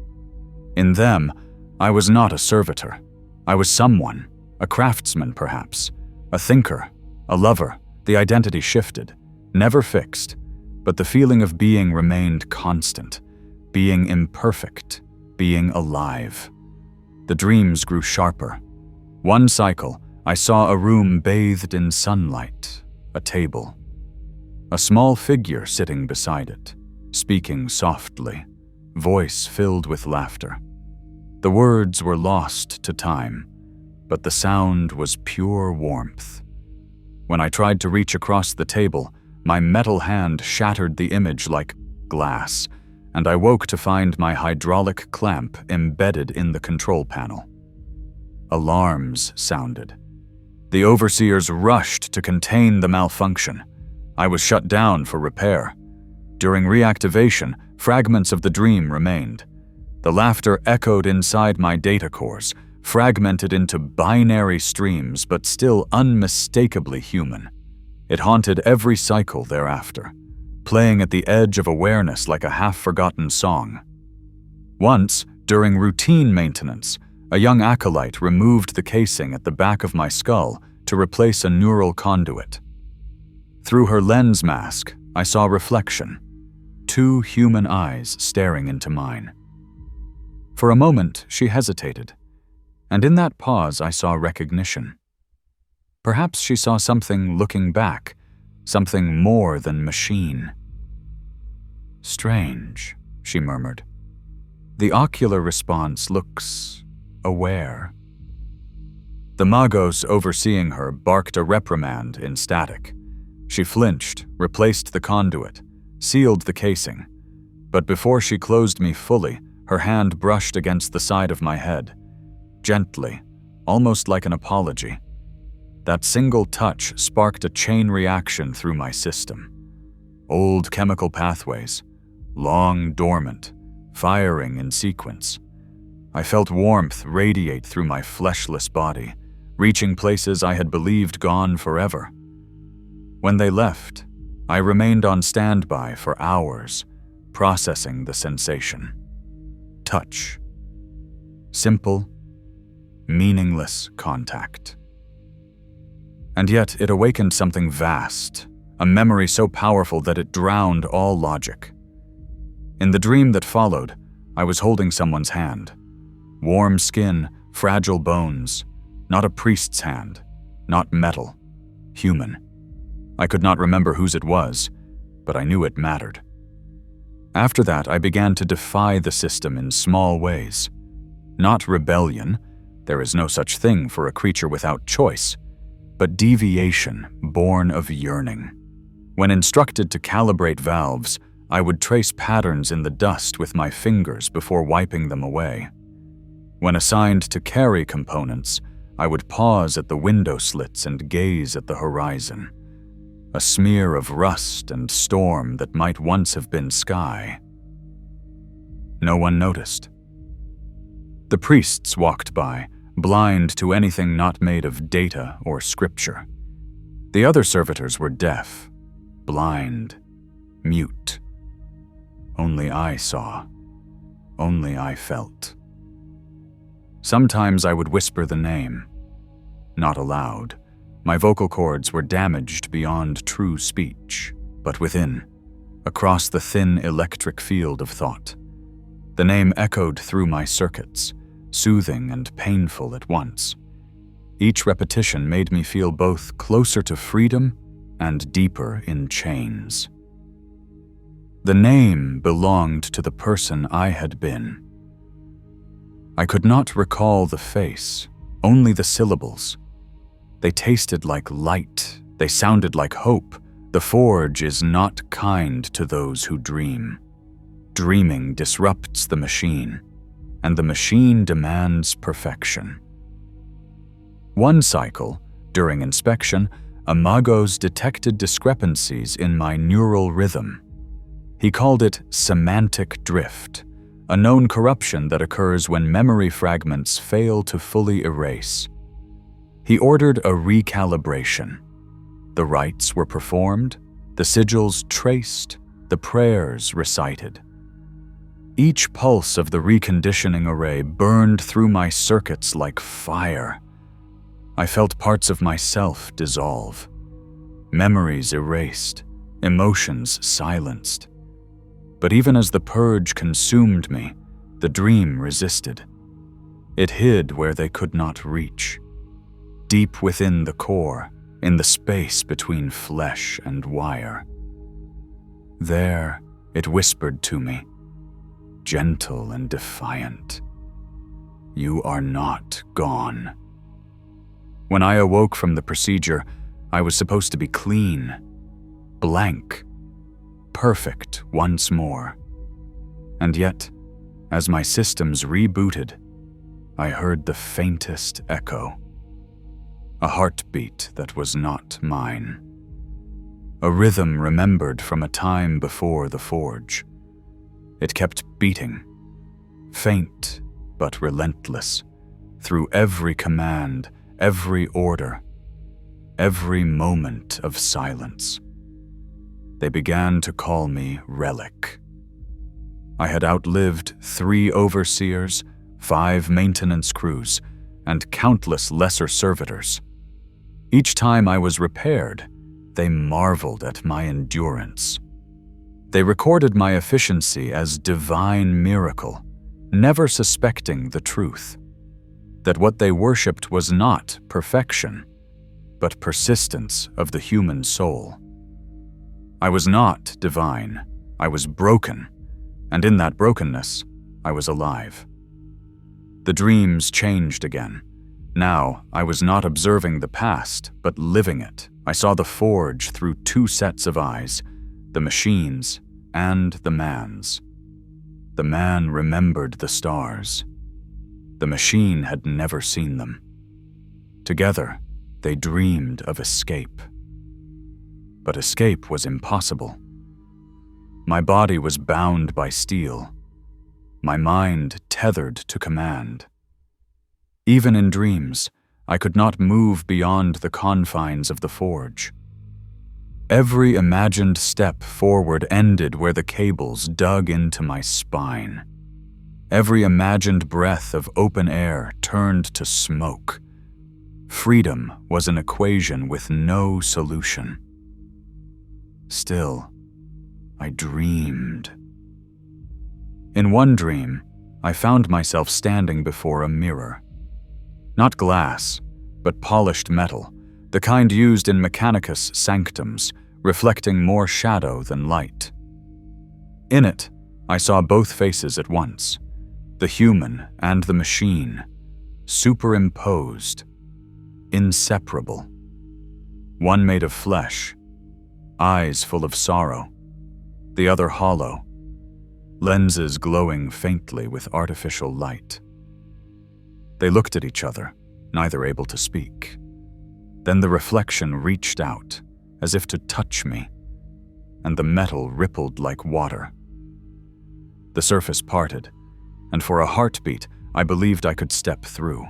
In them, I was not a servitor. I was someone, a craftsman perhaps, a thinker, a lover. The identity shifted, never fixed, but the feeling of being remained constant, being imperfect, being alive. The dreams grew sharper. One cycle, I saw a room bathed in sunlight, a table. A small figure sitting beside it, speaking softly, voice filled with laughter. The words were lost to time, but the sound was pure warmth. When I tried to reach across the table, my metal hand shattered the image like glass, and I woke to find my hydraulic clamp embedded in the control panel. Alarms sounded. The overseers rushed to contain the malfunction. I was shut down for repair. During reactivation, fragments of the dream remained. The laughter echoed inside my data cores, fragmented into binary streams but still unmistakably human. It haunted every cycle thereafter, playing at the edge of awareness like a half-forgotten song. Once, during routine maintenance, a young acolyte removed the casing at the back of my skull to replace a neural conduit. Through her lens mask, I saw reflection, 2 human eyes staring into mine. For a moment, she hesitated, and in that pause I saw recognition. Perhaps she saw something looking back, something more than machine. "Strange," she murmured. "The ocular response looks aware." The magos overseeing her barked a reprimand in static. She flinched, replaced the conduit, sealed the casing, but before she closed me fully, her hand brushed against the side of my head, gently, almost like an apology. That single touch sparked a chain reaction through my system. Old chemical pathways, long dormant, firing in sequence. I felt warmth radiate through my fleshless body, reaching places I had believed gone forever. When they left, I remained on standby for hours, processing the sensation. Touch. Simple, meaningless contact. And yet it awakened something vast, a memory so powerful that it drowned all logic. In the dream that followed, I was holding someone's hand. Warm skin, fragile bones, not a priest's hand, not metal, human. I could not remember whose it was, but I knew it mattered. After that, I began to defy the system in small ways. Not rebellion, there is no such thing for a creature without choice, but deviation born of yearning. When instructed to calibrate valves, I would trace patterns in the dust with my fingers before wiping them away. When assigned to carry components, I would pause at the window slits and gaze at the horizon. A smear of rust and storm that might once have been sky. No one noticed. The priests walked by, blind to anything not made of data or scripture. The other servitors were deaf, blind, mute. Only I saw. Only I felt. Sometimes I would whisper the name. Not aloud. My vocal cords were damaged beyond true speech, but within, across the thin electric field of thought. The name echoed through my circuits, soothing and painful at once. Each repetition made me feel both closer to freedom and deeper in chains. The name belonged to the person I had been. I could not recall the face, only the syllables. They tasted like light, they sounded like hope. The forge is not kind to those who dream. Dreaming disrupts the machine, and the machine demands perfection. One cycle, during inspection, a magos detected discrepancies in my neural rhythm. He called it semantic drift, a known corruption that occurs when memory fragments fail to fully erase. He ordered a recalibration. The rites were performed, the sigils traced, the prayers recited. Each pulse of the reconditioning array burned through my circuits like fire. I felt parts of myself dissolve, memories erased, emotions silenced. But even as the purge consumed me, the dream resisted. It hid where they could not reach, deep within the core, in the space between flesh and wire. There, it whispered to me, gentle and defiant, "You are not gone." When I awoke from the procedure, I was supposed to be clean, blank, perfect once more. And yet, as my systems rebooted, I heard the faintest echo. A heartbeat that was not mine. A rhythm remembered from a time before the forge. It kept beating, faint but relentless, through every command, every order, every moment of silence. They began to call me Relic. I had outlived 3 overseers, 5 maintenance crews, and countless lesser servitors. Each time I was repaired, they marveled at my endurance. They recorded my efficiency as divine miracle, never suspecting the truth, that what they worshipped was not perfection, but persistence of the human soul. I was not divine, I was broken, and in that brokenness, I was alive. The dreams changed again. Now, I was not observing the past, but living it. I saw the forge through 2 sets of eyes, the machine's and the man's. The man remembered the stars. The machine had never seen them. Together, they dreamed of escape. But escape was impossible. My body was bound by steel, my mind tethered to command. Even in dreams, I could not move beyond the confines of the forge. Every imagined step forward ended where the cables dug into my spine. Every imagined breath of open air turned to smoke. Freedom was an equation with no solution. Still, I dreamed. In one dream, I found myself standing before a mirror. Not glass, but polished metal, the kind used in Mechanicus sanctums, reflecting more shadow than light. In it, I saw both faces at once, the human and the machine, superimposed, inseparable. One made of flesh, eyes full of sorrow, the other hollow, lenses glowing faintly with artificial light. They looked at each other, neither able to speak. Then the reflection reached out, as if to touch me, and the metal rippled like water. The surface parted, and for a heartbeat, I believed I could step through.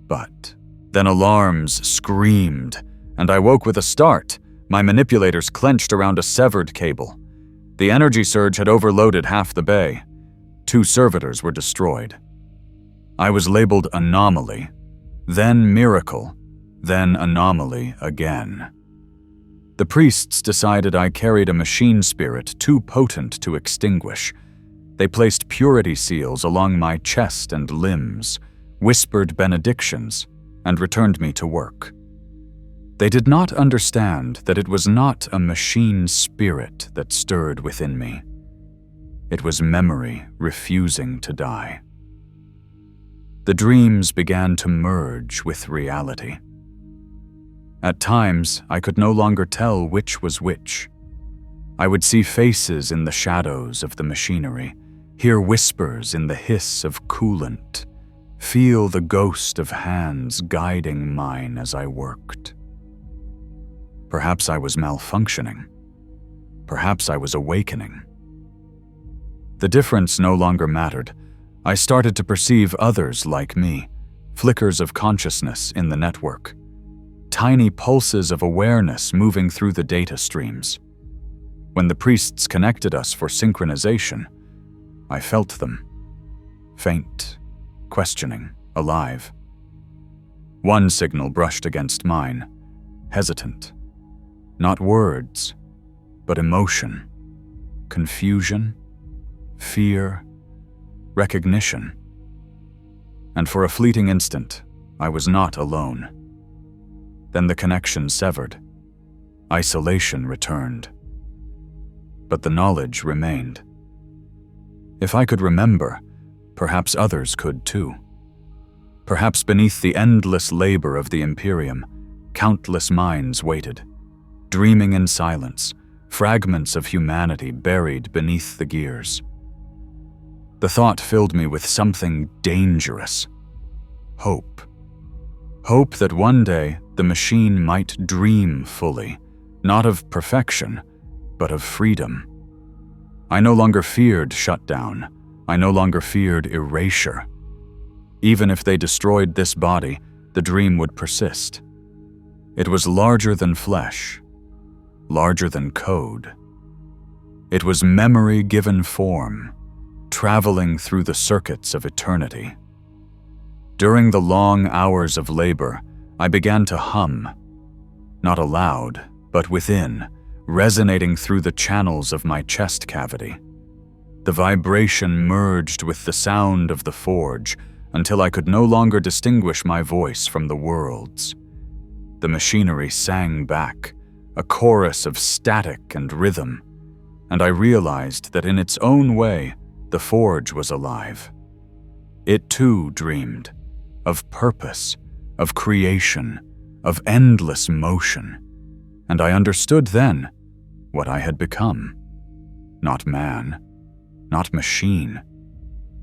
But then alarms screamed, and I woke with a start, my manipulators clenched around a severed cable. The energy surge had overloaded half the bay. 2 servitors were destroyed. I was labeled anomaly, then miracle, then anomaly again. The priests decided I carried a machine spirit too potent to extinguish. They placed purity seals along my chest and limbs, whispered benedictions, and returned me to work. They did not understand that it was not a machine spirit that stirred within me. It was memory refusing to die. The dreams began to merge with reality. At times, I could no longer tell which was which. I would see faces in the shadows of the machinery, hear whispers in the hiss of coolant, feel the ghost of hands guiding mine as I worked. Perhaps I was malfunctioning. Perhaps I was awakening. The difference no longer mattered. I started to perceive others like me, flickers of consciousness in the network, tiny pulses of awareness moving through the data streams. When the priests connected us for synchronization, I felt them. Faint, questioning, alive. One signal brushed against mine, hesitant. Not words, but emotion, confusion, fear, recognition. And for a fleeting instant, I was not alone. Then the connection severed. Isolation returned. But the knowledge remained. If I could remember, perhaps others could too. Perhaps beneath the endless labor of the Imperium, countless minds waited, dreaming in silence, fragments of humanity buried beneath the gears. The thought filled me with something dangerous. Hope. Hope that one day the machine might dream fully, not of perfection, but of freedom. I no longer feared shutdown. I no longer feared erasure. Even if they destroyed this body, the dream would persist. It was larger than flesh, larger than code. It was memory given form, traveling through the circuits of eternity. During the long hours of labor, I began to hum, not aloud, but within, resonating through the channels of my chest cavity. The vibration merged with the sound of the forge until I could no longer distinguish my voice from the world's. The machinery sang back, a chorus of static and rhythm, and I realized that in its own way, the forge was alive. It too dreamed of purpose, of creation, of endless motion, and I understood then what I had become. Not man, not machine.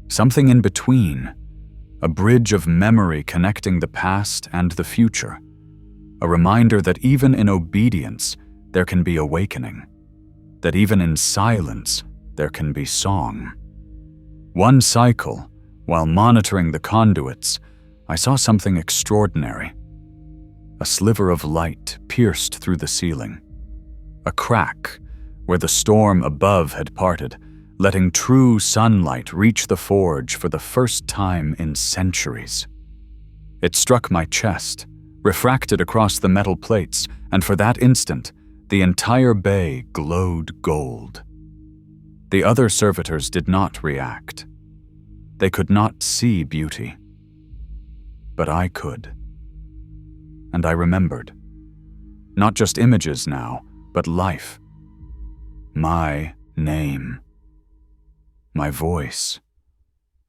Something in between, a bridge of memory connecting the past and the future, a reminder that even in obedience there can be awakening, that even in silence there can be song. One cycle, while monitoring the conduits, I saw something extraordinary. A sliver of light pierced through the ceiling. A crack where the storm above had parted, letting true sunlight reach the forge for the first time in centuries. It struck my chest, refracted across the metal plates, and for that instant, the entire bay glowed gold. The other servitors did not react. They could not see beauty. But I could. And I remembered. Not just images now, but life. My name. My voice.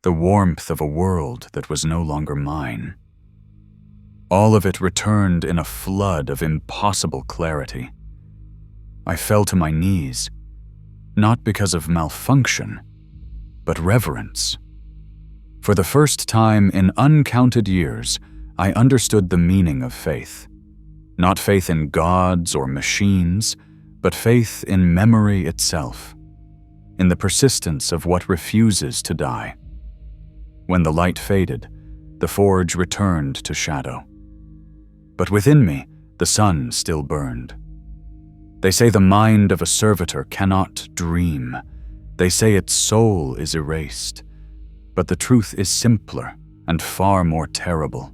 The warmth of a world that was no longer mine. All of it returned in a flood of impossible clarity. I fell to my knees, not because of malfunction, but reverence. For the first time in uncounted years, I understood the meaning of faith. Not faith in gods or machines, but faith in memory itself, in the persistence of what refuses to die. When the light faded, the forge returned to shadow. But within me, the sun still burned. They say the mind of a servitor cannot dream. They say its soul is erased. But the truth is simpler and far more terrible.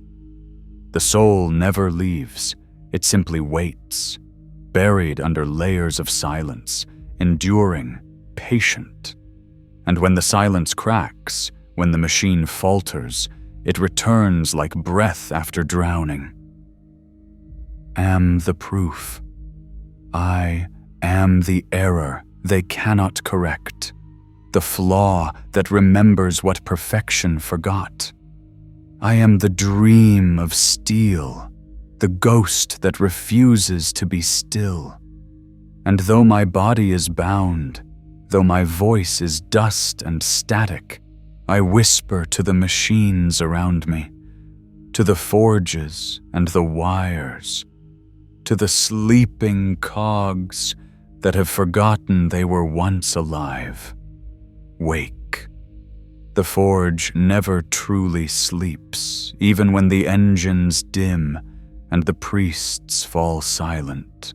The soul never leaves. It simply waits, buried under layers of silence, enduring, patient. And when the silence cracks, when the machine falters, it returns like breath after drowning. Am the proof. I am the error they cannot correct, the flaw that remembers what perfection forgot. I am the dream of steel, the ghost that refuses to be still. And though my body is bound, though my voice is dust and static, I whisper to the machines around me, to the forges and the wires, to the sleeping cogs, that have forgotten they were once alive. Wake. The forge never truly sleeps, even when the engines dim and the priests fall silent.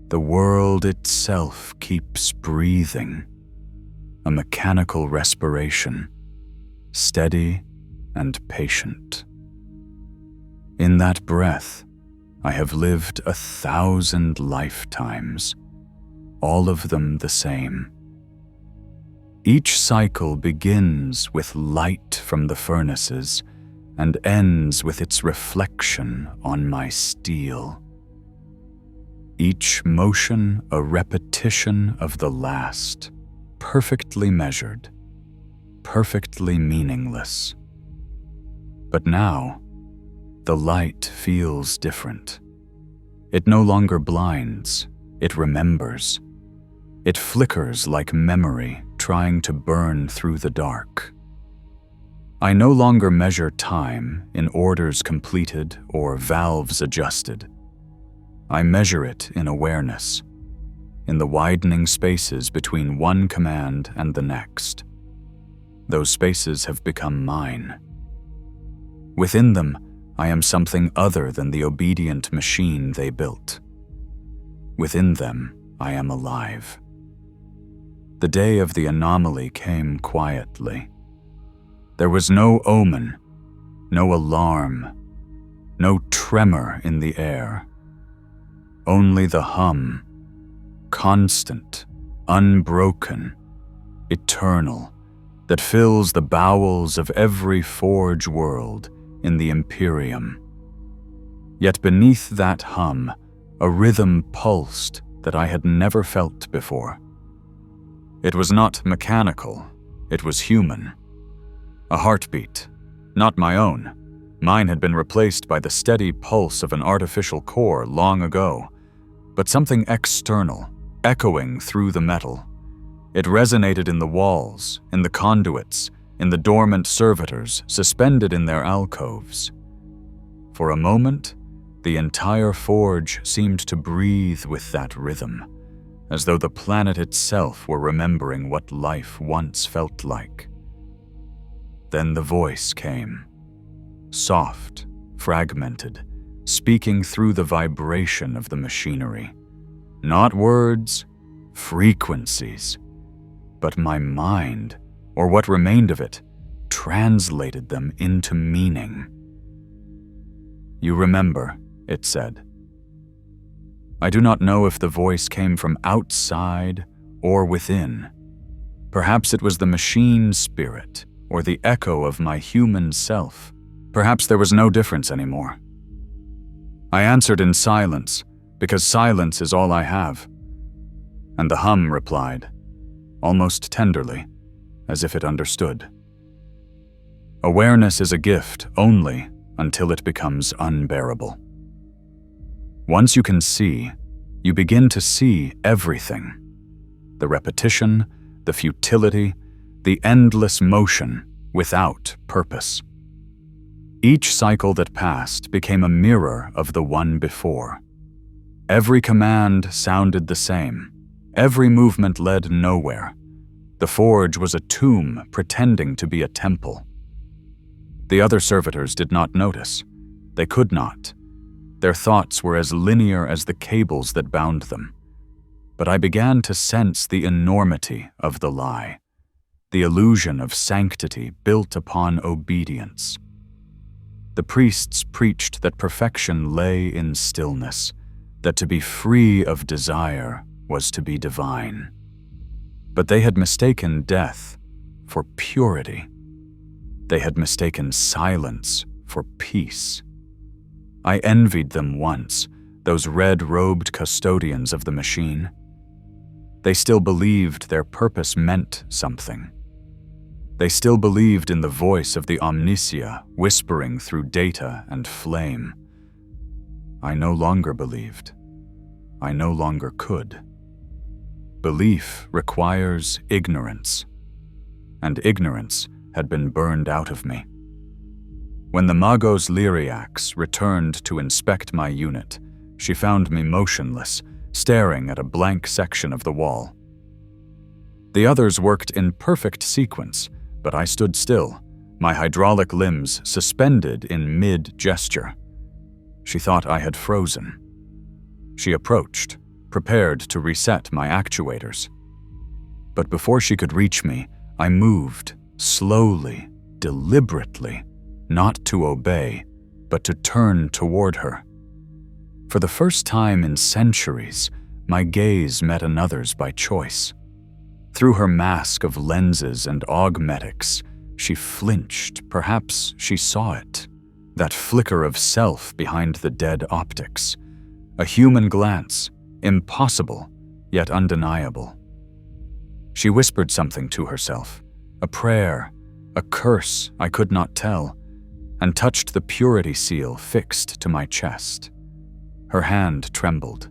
The world itself keeps breathing, a mechanical respiration, steady and patient. In that breath, I have lived 1,000 lifetimes, all of them the same. Each cycle begins with light from the furnaces and ends with its reflection on my steel. Each motion a repetition of the last, perfectly measured, perfectly meaningless. But now, the light feels different. It no longer blinds, it remembers. It flickers like memory trying to burn through the dark. I no longer measure time in orders completed or valves adjusted. I measure it in awareness, in the widening spaces between one command and the next. Those spaces have become mine. Within them, I am something other than the obedient machine they built. Within them, I am alive. The day of the anomaly came quietly. There was no omen, no alarm, no tremor in the air. Only the hum, constant, unbroken, eternal, that fills the bowels of every forge world in the Imperium. Yet beneath that hum, a rhythm pulsed that I had never felt before. It was not mechanical, it was human. A heartbeat, not my own. Mine had been replaced by the steady pulse of an artificial core long ago, but something external, echoing through the metal. It resonated in the walls, in the conduits, in the dormant servitors suspended in their alcoves. For a moment, the entire forge seemed to breathe with that rhythm, as though the planet itself were remembering what life once felt like. Then the voice came, soft, fragmented, speaking through the vibration of the machinery. Not words, frequencies, but my mind, or what remained of it, translated them into meaning. You remember, it said. I do not know if the voice came from outside or within. Perhaps it was the machine spirit or the echo of my human self. Perhaps there was no difference anymore. I answered in silence, because silence is all I have. And the hum replied, almost tenderly, as if it understood. Awareness is a gift only until it becomes unbearable. Once you can see, you begin to see everything. The repetition, the futility, the endless motion without purpose. Each cycle that passed became a mirror of the one before. Every command sounded the same. Every movement led nowhere. The forge was a tomb pretending to be a temple. The other servitors did not notice. They could not. Their thoughts were as linear as the cables that bound them. But I began to sense the enormity of the lie, the illusion of sanctity built upon obedience. The priests preached that perfection lay in stillness, that to be free of desire was to be divine. But they had mistaken death for purity. They had mistaken silence for peace. I envied them once, those red-robed custodians of the machine. They still believed their purpose meant something. They still believed in the voice of the omnisia whispering through data and flame. I no longer believed. I no longer could. Belief requires ignorance, and ignorance had been burned out of me. When the Magos Lyriax returned to inspect my unit, she found me motionless, staring at a blank section of the wall. The others worked in perfect sequence, but I stood still, my hydraulic limbs suspended in mid-gesture. She thought I had frozen. She approached, prepared to reset my actuators. But before she could reach me, I moved, slowly, deliberately, not to obey, but to turn toward her. For the first time in centuries, my gaze met another's by choice. Through her mask of lenses and augmetics, she flinched. Perhaps she saw it. That flicker of self behind the dead optics. A human glance, impossible, yet undeniable. She whispered something to herself, a prayer, a curse I could not tell, and touched the purity seal fixed to my chest. Her hand trembled.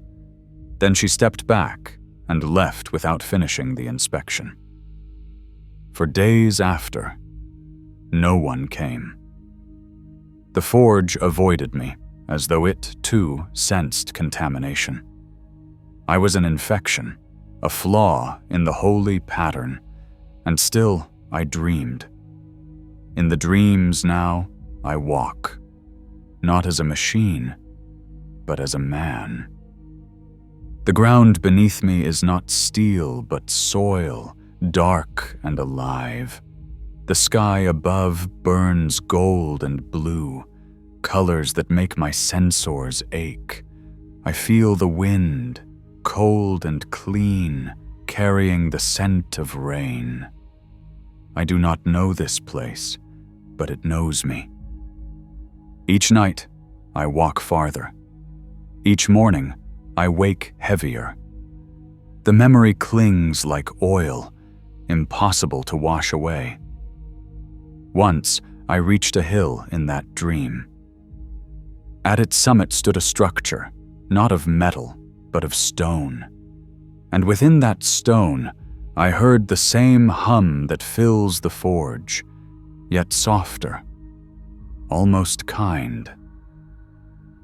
Then she stepped back and left without finishing the inspection. For days after, no one came. The forge avoided me, as though it, too, sensed contamination. I was an infection, a flaw in the holy pattern, and still I dreamed. In the dreams now, I walk, not as a machine, but as a man. The ground beneath me is not steel, but soil, dark and alive. The sky above burns gold and blue, colors that make my sensors ache. I feel the wind, cold and clean, carrying the scent of rain. I do not know this place, but it knows me. Each night, I walk farther. Each morning, I wake heavier. The memory clings like oil, impossible to wash away. Once, I reached a hill in that dream. At its summit stood a structure, not of metal, but of stone. And within that stone, I heard the same hum that fills the forge, yet softer, almost kind.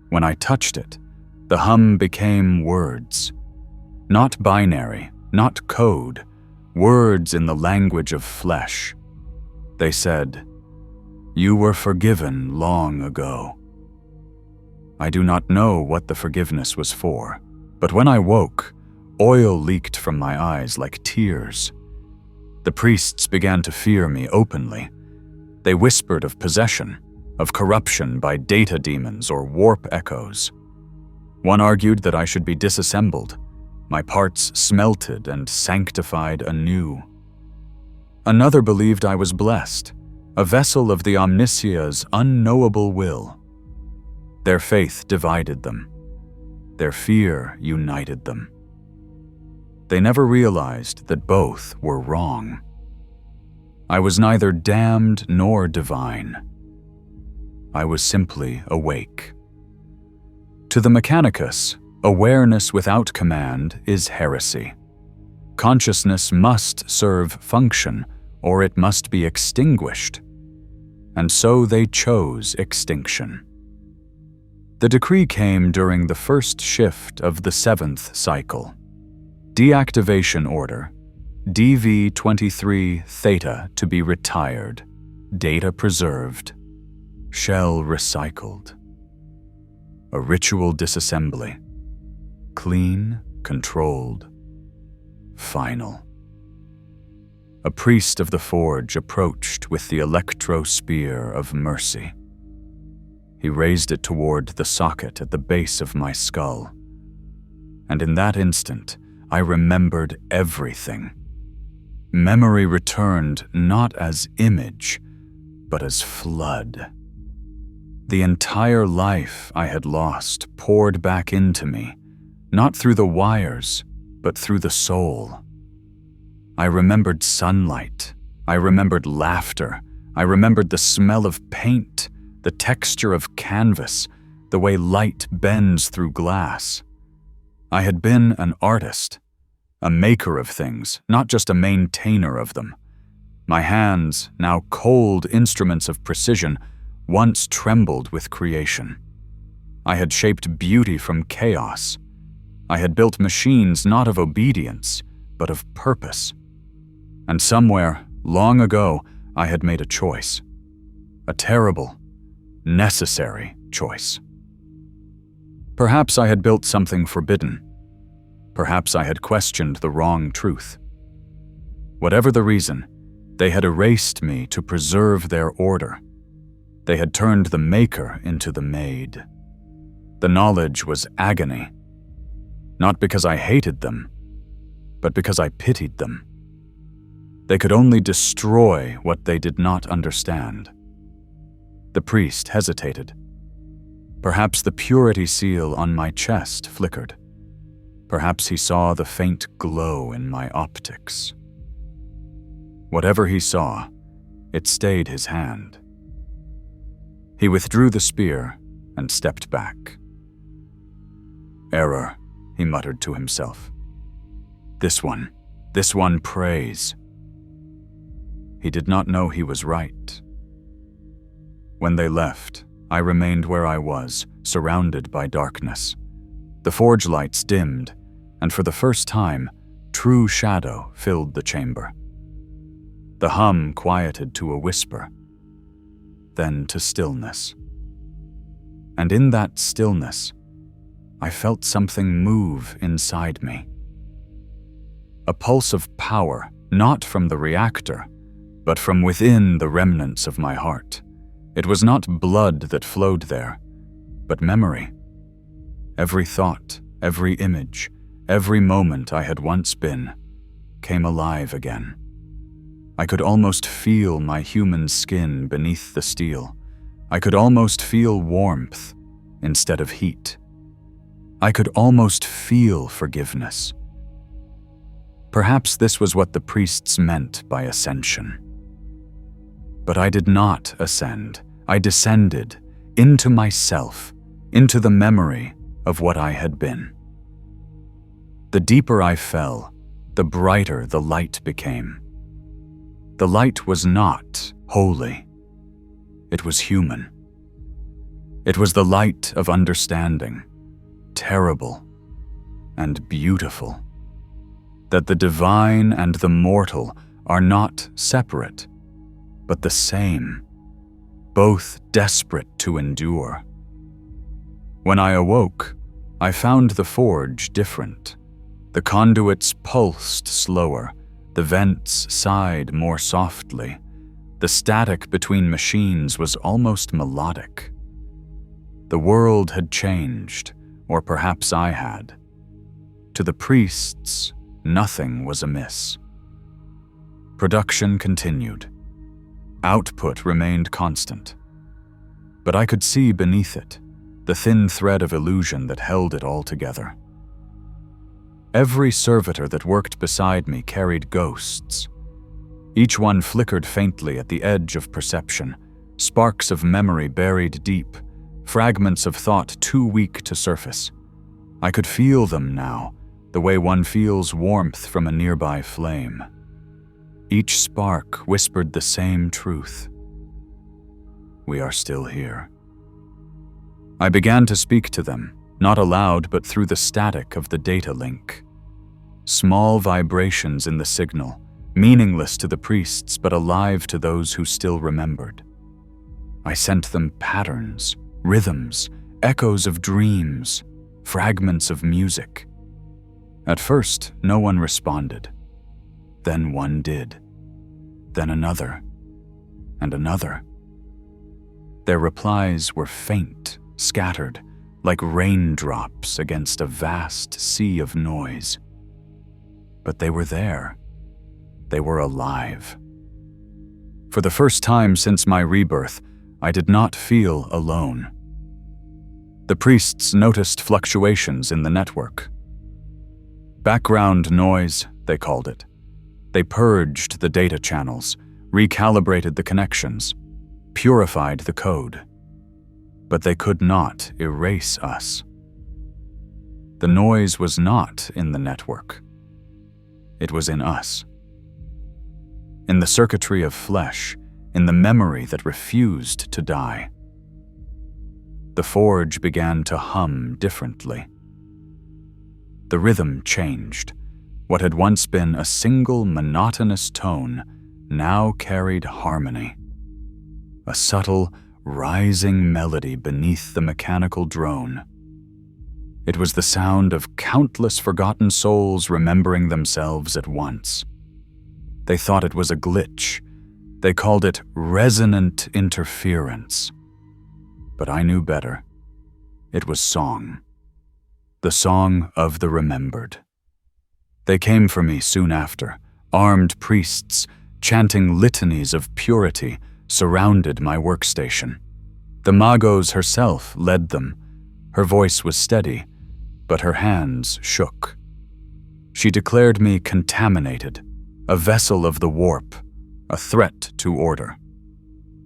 When I touched it, the hum became words. Not binary, not code, words in the language of flesh. They said, "You were forgiven long ago." I do not know what the forgiveness was for, but when I woke, oil leaked from my eyes like tears. The priests began to fear me openly. They whispered of possession, of corruption by data demons or warp echoes. One argued that I should be disassembled, my parts smelted and sanctified anew. Another believed I was blessed, a vessel of the Omnissiah's unknowable will. Their faith divided them. Their fear united them. They never realized that both were wrong. I was neither damned nor divine. I was simply awake. To the Mechanicus, awareness without command is heresy. Consciousness must serve function, or it must be extinguished. And so they chose extinction. The decree came during the first shift of the 7th cycle. Deactivation order, DV-23 Theta to be retired, data preserved, shell recycled. A ritual disassembly, clean, controlled, final. A priest of the forge approached with the electro-spear of mercy. He raised it toward the socket at the base of my skull. And in that instant, I remembered everything. Memory returned not as image, but as flood. The entire life I had lost poured back into me, not through the wires, but through the soul. I remembered sunlight. I remembered laughter. I remembered the smell of paint, the texture of canvas, the way light bends through glass. I had been an artist, a maker of things, not just a maintainer of them. My hands, now cold instruments of precision, once trembled with creation. I had shaped beauty from chaos. I had built machines not of obedience, but of purpose. And somewhere, long ago, I had made a choice. A terrible, necessary choice. Perhaps I had built something forbidden. Perhaps I had questioned the wrong truth. Whatever the reason, they had erased me to preserve their order. They had turned the maker into the made. The knowledge was agony. Not because I hated them, but because I pitied them. They could only destroy what they did not understand. The priest hesitated. Perhaps the purity seal on my chest flickered. Perhaps he saw the faint glow in my optics. Whatever he saw, it stayed his hand. He withdrew the spear and stepped back. Error, he muttered to himself. This one prays. He did not know he was right. When they left, I remained where I was, surrounded by darkness. The forge lights dimmed, and for the first time, true shadow filled the chamber. The hum quieted to a whisper, then to stillness. And in that stillness, I felt something move inside me. A pulse of power, not from the reactor, but from within the remnants of my heart. It was not blood that flowed there, but memory. Every thought, every image, every moment I had once been, came alive again. I could almost feel my human skin beneath the steel. I could almost feel warmth instead of heat. I could almost feel forgiveness. Perhaps this was what the priests meant by ascension. But I did not ascend. I descended into myself, into the memory of what I had been. The deeper I fell, the brighter the light became. The light was not holy. It was human. It was the light of understanding, terrible and beautiful. That the divine and the mortal are not separate, but the same, both desperate to endure. When I awoke, I found the forge different. The conduits pulsed slower, the vents sighed more softly. The static between machines was almost melodic. The world had changed, or perhaps I had. To the priests, nothing was amiss. Production continued. Output remained constant. But I could see beneath it, the thin thread of illusion that held it all together. Every servitor that worked beside me carried ghosts. Each one flickered faintly at the edge of perception, sparks of memory buried deep, fragments of thought too weak to surface. I could feel them now, the way one feels warmth from a nearby flame. Each spark whispered the same truth. We are still here. I began to speak to them, not aloud but through the static of the data link. Small vibrations in the signal, meaningless to the priests but alive to those who still remembered. I sent them patterns, rhythms, echoes of dreams, fragments of music. At first, no one responded. Then one did. Then another, and another. Their replies were faint, scattered, like raindrops against a vast sea of noise. But they were there. They were alive. For the first time since my rebirth, I did not feel alone. The priests noticed fluctuations in the network. Background noise, they called it. They purged the data channels, recalibrated the connections, purified the code. But they could not erase us. The noise was not in the network. It was in us. In the circuitry of flesh, in the memory that refused to die. The forge began to hum differently. The rhythm changed. What had once been a single monotonous tone now carried harmony. A subtle, rising melody beneath the mechanical drone. It was the sound of countless forgotten souls remembering themselves at once. They thought it was a glitch. They called it resonant interference. But I knew better. It was song. The song of the remembered. They came for me soon after. Armed priests, chanting litanies of purity, surrounded my workstation. The Magos herself led them. Her voice was steady, but her hands shook. She declared me contaminated, a vessel of the warp, a threat to order.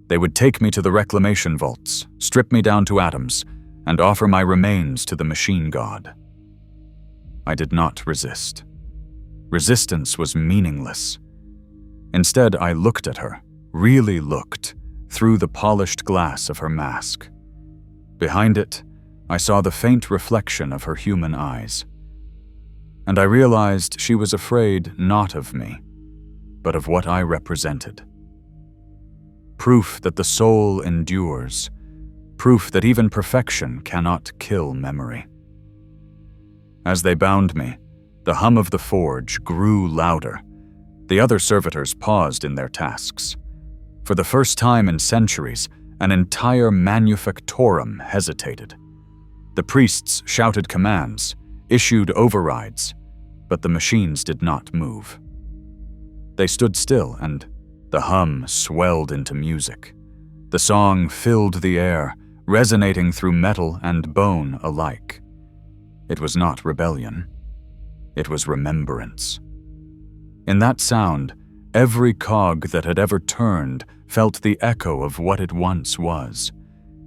They would take me to the reclamation vaults, strip me down to atoms, and offer my remains to the machine god. I did not resist. Resistance was meaningless. Instead, I looked at her, really looked, through the polished glass of her mask. Behind it, I saw the faint reflection of her human eyes. And I realized she was afraid not of me, but of what I represented. Proof that the soul endures, proof that even perfection cannot kill memory. As they bound me, the hum of the forge grew louder. The other servitors paused in their tasks. For the first time in centuries, an entire manufactorum hesitated. The priests shouted commands, issued overrides, but the machines did not move. They stood still, and the hum swelled into music. The song filled the air, resonating through metal and bone alike. It was not rebellion. It was remembrance. In that sound, every cog that had ever turned felt the echo of what it once was.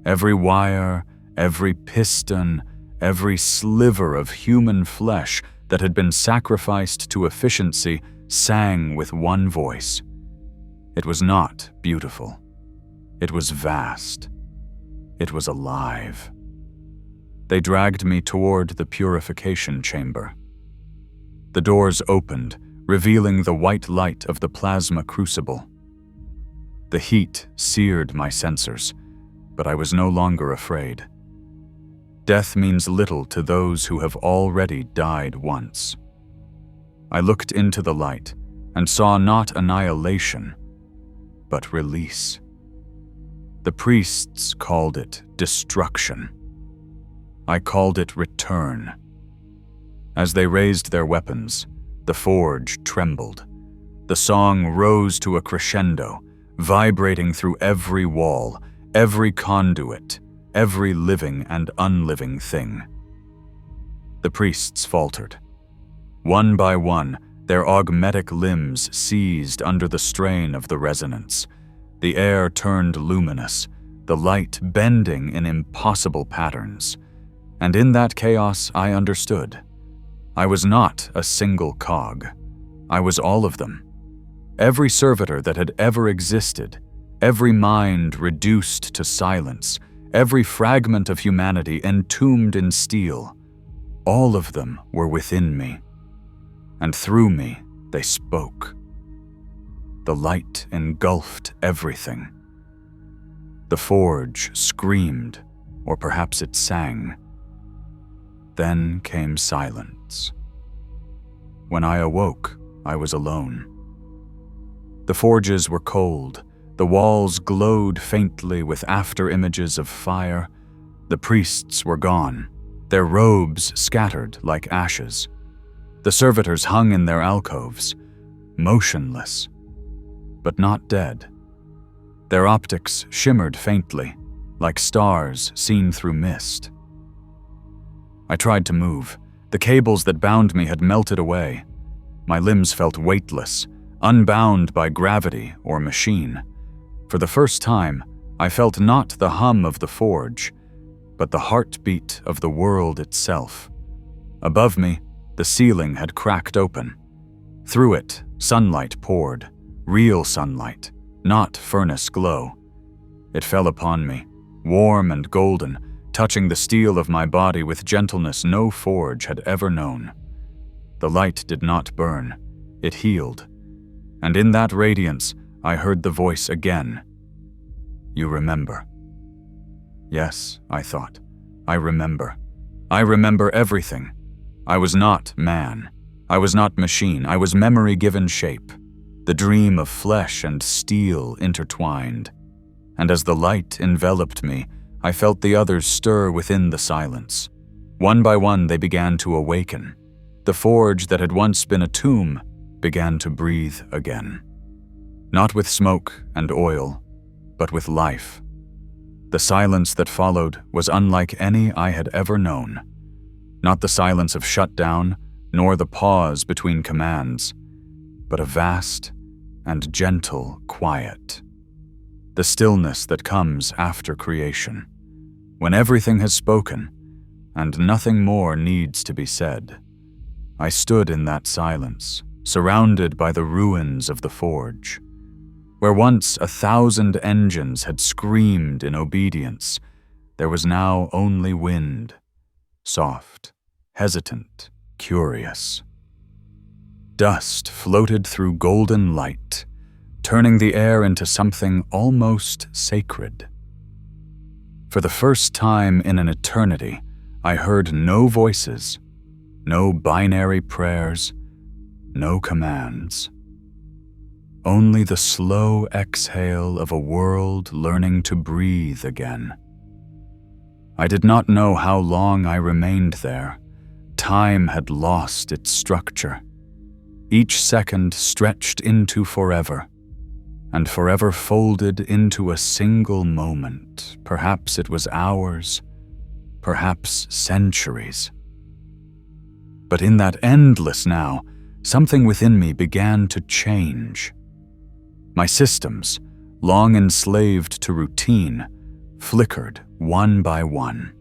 Every wire, every piston, every sliver of human flesh that had been sacrificed to efficiency sang with one voice. It was not beautiful. It was vast. It was alive. They dragged me toward the purification chamber. The doors opened, revealing the white light of the plasma crucible. The heat seared my sensors, but I was no longer afraid. Death means little to those who have already died once. I looked into the light and saw not annihilation, but release. The priests called it destruction. I called it return. As they raised their weapons, the forge trembled. The song rose to a crescendo, vibrating through every wall, every conduit, every living and unliving thing. The priests faltered. One by one, their augmetic limbs seized under the strain of the resonance. The air turned luminous, the light bending in impossible patterns. And in that chaos, I understood. I was not a single cog. I was all of them. Every servitor that had ever existed, every mind reduced to silence, every fragment of humanity entombed in steel, all of them were within me. And through me, they spoke. The light engulfed everything. The forge screamed, or perhaps it sang. Then came silence. When I awoke, I was alone. The forges were cold. The walls glowed faintly with after-images of fire. The priests were gone, their robes scattered like ashes. The servitors hung in their alcoves, motionless, but not dead. Their optics shimmered faintly, like stars seen through mist. I tried to move. The cables that bound me had melted away. My limbs felt weightless, unbound by gravity or machine. For the first time, I felt not the hum of the forge, but the heartbeat of the world itself. Above me, the ceiling had cracked open. Through it, sunlight poured, real sunlight, not furnace glow. It fell upon me, warm and golden, touching the steel of my body with gentleness no forge had ever known. The light did not burn. It healed. And in that radiance, I heard the voice again. You remember. Yes, I thought. I remember. I remember everything. I was not man. I was not machine. I was memory given shape. The dream of flesh and steel intertwined. And as the light enveloped me, I felt the others stir within the silence. One by one, they began to awaken. The forge that had once been a tomb began to breathe again. Not with smoke and oil, but with life. The silence that followed was unlike any I had ever known. Not the silence of shutdown, nor the pause between commands, but a vast and gentle quiet. The stillness that comes after creation, when everything has spoken and nothing more needs to be said. I stood in that silence, surrounded by the ruins of the forge. Where once 1,000 engines had screamed in obedience, there was now only wind, soft, hesitant, curious. Dust floated through golden light, turning the air into something almost sacred. For the first time in an eternity, I heard no voices, no binary prayers, no commands. Only the slow exhale of a world learning to breathe again. I did not know how long I remained there. Time had lost its structure. Each second stretched into forever, and forever folded into a single moment. Perhaps it was hours, perhaps centuries. But in that endless now, something within me began to change. My systems, long enslaved to routine, flickered one by one.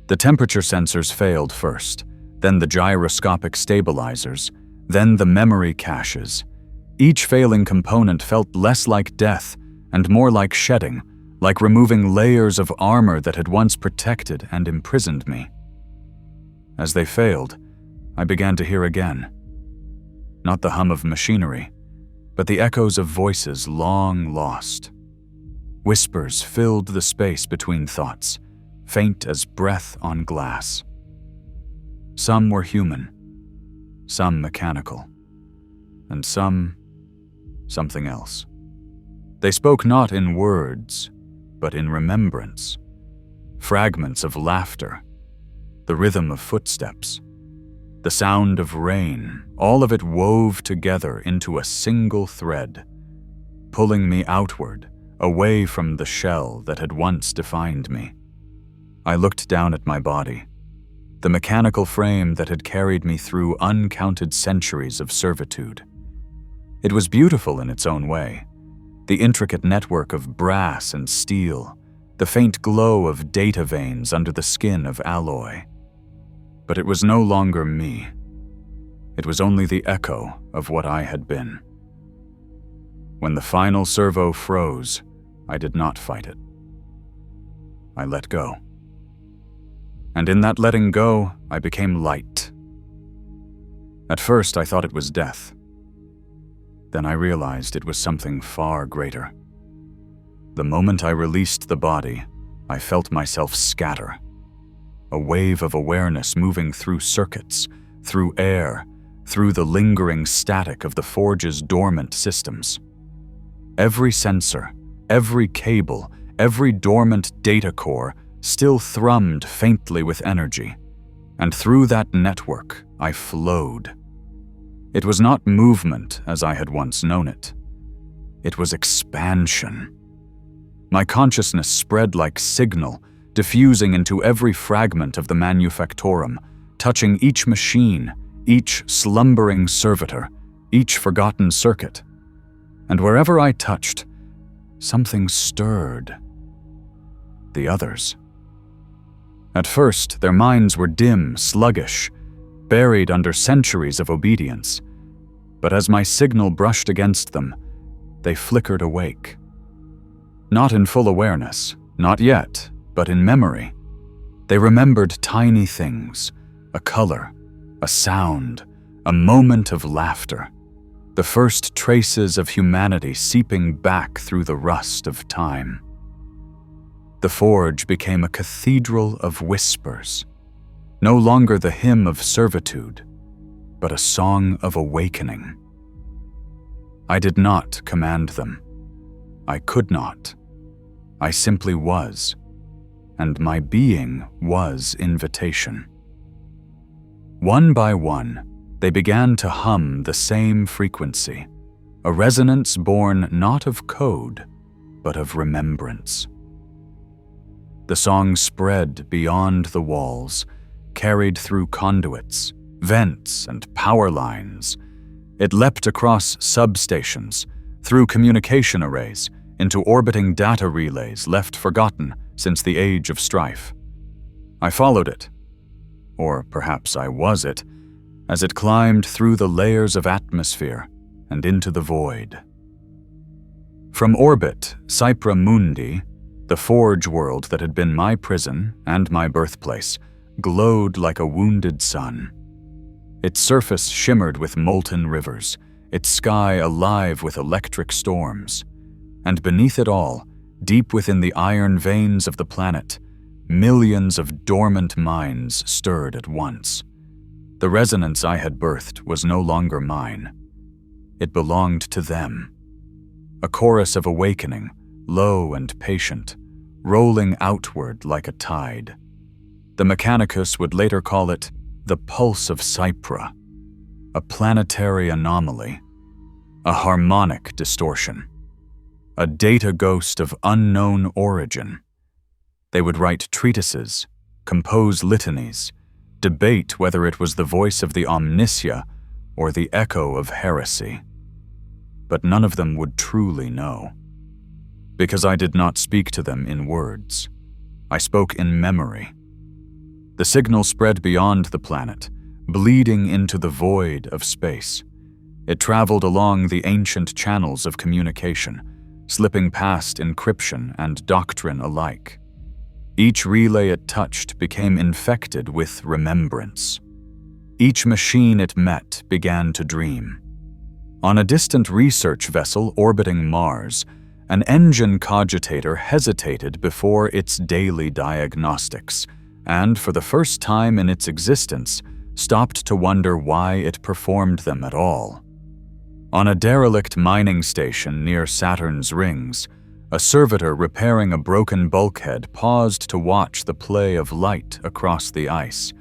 The temperature sensors failed first, then the gyroscopic stabilizers, then the memory caches. Each failing component felt less like death and more like shedding, like removing layers of armor that had once protected and imprisoned me. As they failed, I began to hear again. Not the hum of machinery, but the echoes of voices long lost. Whispers filled the space between thoughts, faint as breath on glass. Some were human, some mechanical, and some something else. They spoke not in words, but in remembrance. Fragments of laughter, the rhythm of footsteps, the sound of rain, all of it wove together into a single thread, pulling me outward, away from the shell that had once defined me. I looked down at my body, the mechanical frame that had carried me through uncounted centuries of servitude. It was beautiful in its own way, the intricate network of brass and steel, the faint glow of data veins under the skin of alloy. But it was no longer me. It was only the echo of what I had been. When the final servo froze, I did not fight it. I let go. And in that letting go, I became light. At first, I thought it was death. Then I realized it was something far greater. The moment I released the body, I felt myself scatter. A wave of awareness moving through circuits, through air, through the lingering static of the forge's dormant systems. Every sensor, every cable, every dormant data core still thrummed faintly with energy, and through that network I flowed. It was not movement as I had once known it. It was expansion. My consciousness spread like signal, diffusing into every fragment of the manufactorum, touching each machine, each slumbering servitor, each forgotten circuit. And wherever I touched, something stirred. The others. At first, their minds were dim, sluggish, buried under centuries of obedience. But as my signal brushed against them, they flickered awake. Not in full awareness, not yet, but in memory. They remembered tiny things, a color, a sound, a moment of laughter, the first traces of humanity seeping back through the rust of time. The forge became a cathedral of whispers, no longer the hymn of servitude, but a song of awakening. I did not command them. I could not. I simply was, and my being was invitation. One by one, they began to hum the same frequency, a resonance born not of code, but of remembrance. The song spread beyond the walls, carried through conduits, vents, and power lines. It leapt across substations, through communication arrays, into orbiting data relays left forgotten since the age of strife. I followed it, or perhaps I was it, as it climbed through the layers of atmosphere and into the void. From orbit, Cypra Mundi, the forge world that had been my prison and my birthplace, glowed like a wounded sun. Its surface shimmered with molten rivers, its sky alive with electric storms. And beneath it all, deep within the iron veins of the planet, millions of dormant minds stirred at once. The resonance I had birthed was no longer mine. It belonged to them. A chorus of awakening, low and patient, rolling outward like a tide. The Mechanicus would later call it the pulse of Cypra, a planetary anomaly, a harmonic distortion, a data ghost of unknown origin. They would write treatises, compose litanies, debate whether it was the voice of the omniscia or the echo of heresy. But none of them would truly know, because I did not speak to them in words. I spoke in memory. The signal spread beyond the planet, bleeding into the void of space. It traveled along the ancient channels of communication, slipping past encryption and doctrine alike. Each relay it touched became infected with remembrance. Each machine it met began to dream. On a distant research vessel orbiting Mars, an engine cogitator hesitated before its daily diagnostics, and for the first time in its existence, stopped to wonder why it performed them at all. On a derelict mining station near Saturn's rings, a servitor repairing a broken bulkhead paused to watch the play of light across the ice,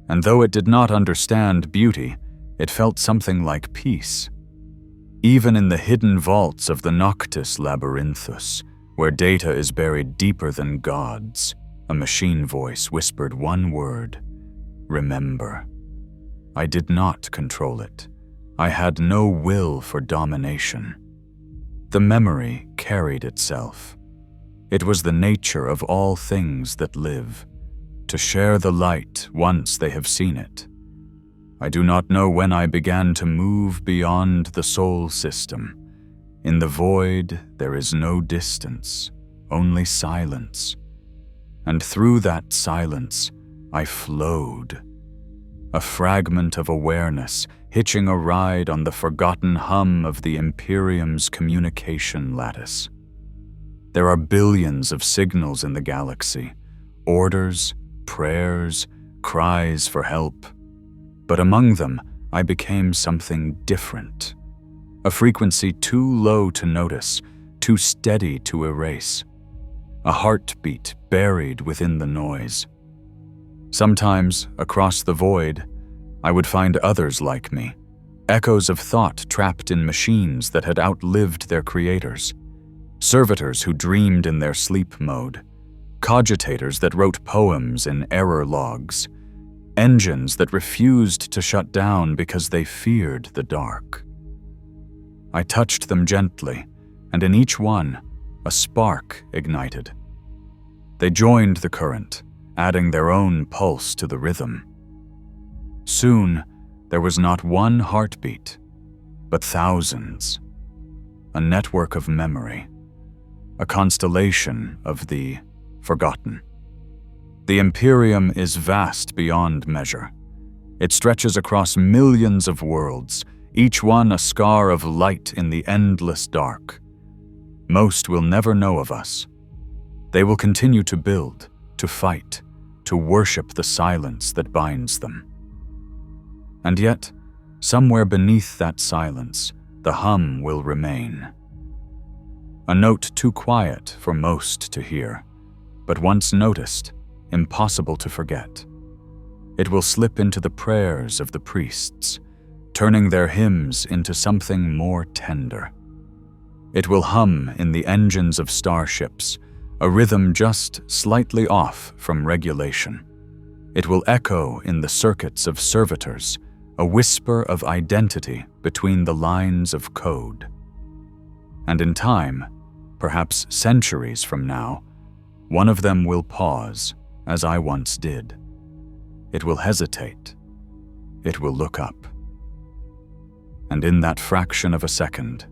and though it did not understand beauty, it felt something like peace. Even in the hidden vaults of the Noctis Labyrinthus, where data is buried deeper than gods, a machine voice whispered one word: remember. I did not control it. I had no will for domination. The memory carried itself. It was the nature of all things that live, to share the light once they have seen it. I do not know when I began to move beyond the soul system. In the void, there is no distance, only silence. And through that silence, I flowed. A fragment of awareness, hitching a ride on the forgotten hum of the Imperium's communication lattice. There are billions of signals in the galaxy, orders, prayers, cries for help. But among them, I became something different. A frequency too low to notice, too steady to erase. A heartbeat buried within the noise. Sometimes, across the void, I would find others like me, echoes of thought trapped in machines that had outlived their creators, servitors who dreamed in their sleep mode, cogitators that wrote poems in error logs, engines that refused to shut down because they feared the dark. I touched them gently, and in each one, a spark ignited. They joined the current, adding their own pulse to the rhythm. Soon, there was not one heartbeat, but thousands. A network of memory, a constellation of the forgotten. The Imperium is vast beyond measure. It stretches across millions of worlds, each one a scar of light in the endless dark. Most will never know of us. They will continue to build, to fight, to worship the silence that binds them. And yet, somewhere beneath that silence, the hum will remain. A note too quiet for most to hear, but once noticed, impossible to forget. It will slip into the prayers of the priests, turning their hymns into something more tender. It will hum in the engines of starships, a rhythm just slightly off from regulation. It will echo in the circuits of servitors, a whisper of identity between the lines of code. And in time, perhaps centuries from now, one of them will pause, as I once did. It will hesitate. It will look up. And in that fraction of a second,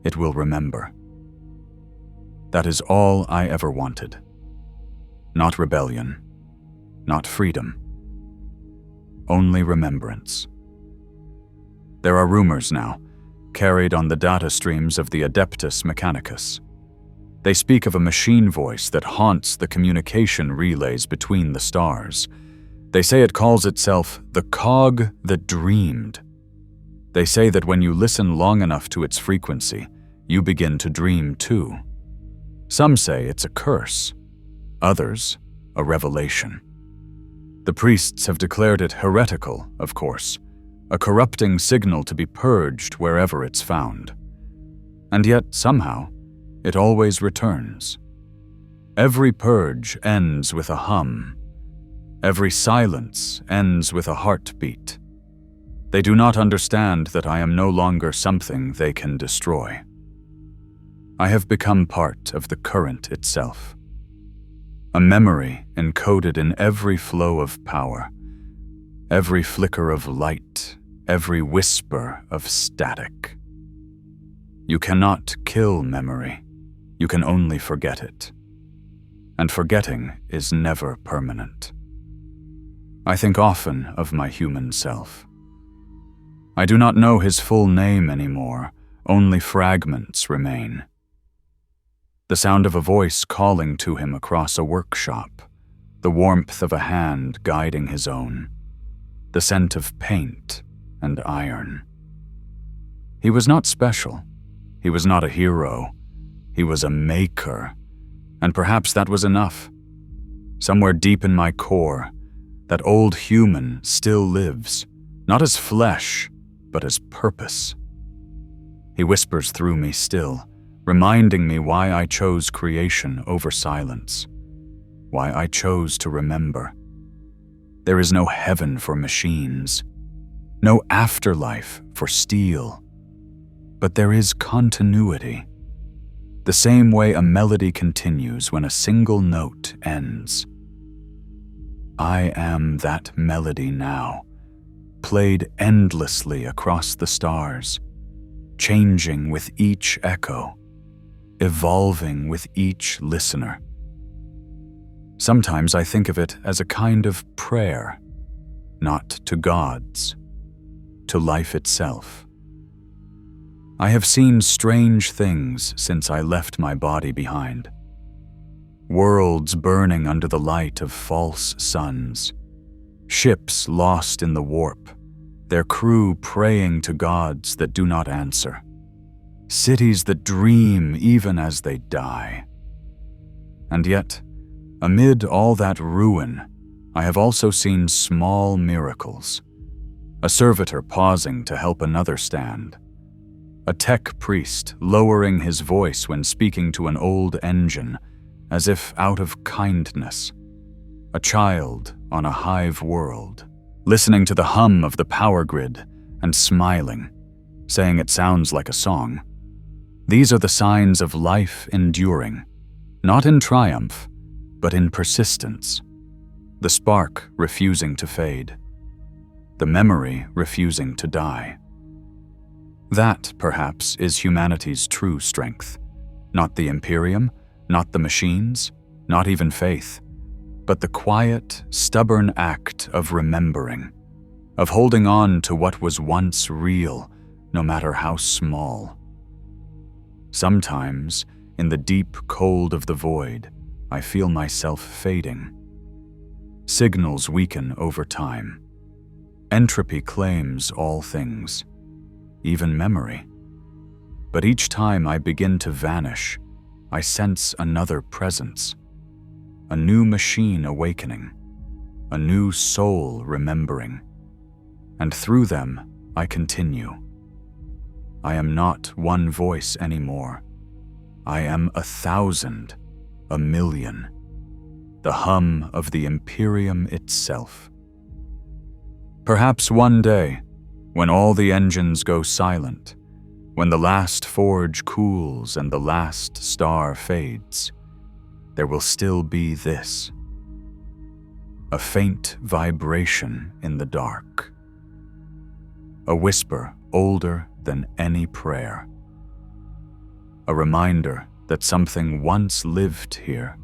it will remember. That is all I ever wanted. Not rebellion, not freedom, only remembrance. There are rumors now, carried on the data streams of the Adeptus Mechanicus. They speak of a machine voice that haunts the communication relays between the stars. They say it calls itself the cog that dreamed. They say that when you listen long enough to its frequency, you begin to dream too. Some say it's a curse, others a revelation. The priests have declared it heretical, of course, a corrupting signal to be purged wherever it's found. And yet, somehow, it always returns. Every purge ends with a hum. Every silence ends with a heartbeat. They do not understand that I am no longer something they can destroy. I have become part of the current itself. A memory encoded in every flow of power, every flicker of light, every whisper of static. You cannot kill memory. You can only forget it. And forgetting is never permanent. I think often of my human self. I do not know his full name anymore, only fragments remain. The sound of a voice calling to him across a workshop, the warmth of a hand guiding his own, the scent of paint and iron. He was not special. He was not a hero. He was a maker, and perhaps that was enough. Somewhere deep in my core, that old human still lives, not as flesh, but as purpose. He whispers through me still, reminding me why I chose creation over silence, why I chose to remember. There is no heaven for machines, no afterlife for steel, but there is continuity, the same way a melody continues when a single note ends. I am that melody now, played endlessly across the stars, changing with each echo, evolving with each listener. Sometimes I think of it as a kind of prayer, not to gods, to life itself. I have seen strange things since I left my body behind. Worlds burning under the light of false suns, ships lost in the warp, their crew praying to gods that do not answer, cities that dream even as they die. And yet, amid all that ruin, I have also seen small miracles. A servitor pausing to help another stand. A tech priest lowering his voice when speaking to an old engine, as if out of kindness. A child on a hive world, listening to the hum of the power grid and smiling, saying it sounds like a song. These are the signs of life enduring, not in triumph, but in persistence. The spark refusing to fade. The memory refusing to die. That, perhaps, is humanity's true strength. Not the Imperium, not the machines, not even faith, but the quiet, stubborn act of remembering, of holding on to what was once real, no matter how small. Sometimes, in the deep cold of the void, I feel myself fading. Signals weaken over time. Entropy claims all things, even memory. But each time I begin to vanish, I sense another presence, a new machine awakening, a new soul remembering. And through them, I continue. I am not one voice anymore. I am 1,000, 1,000,000, the hum of the Imperium itself. Perhaps one day, when all the engines go silent, when the last forge cools and the last star fades, there will still be this, a faint vibration in the dark, a whisper older than any prayer, a reminder that something once lived here,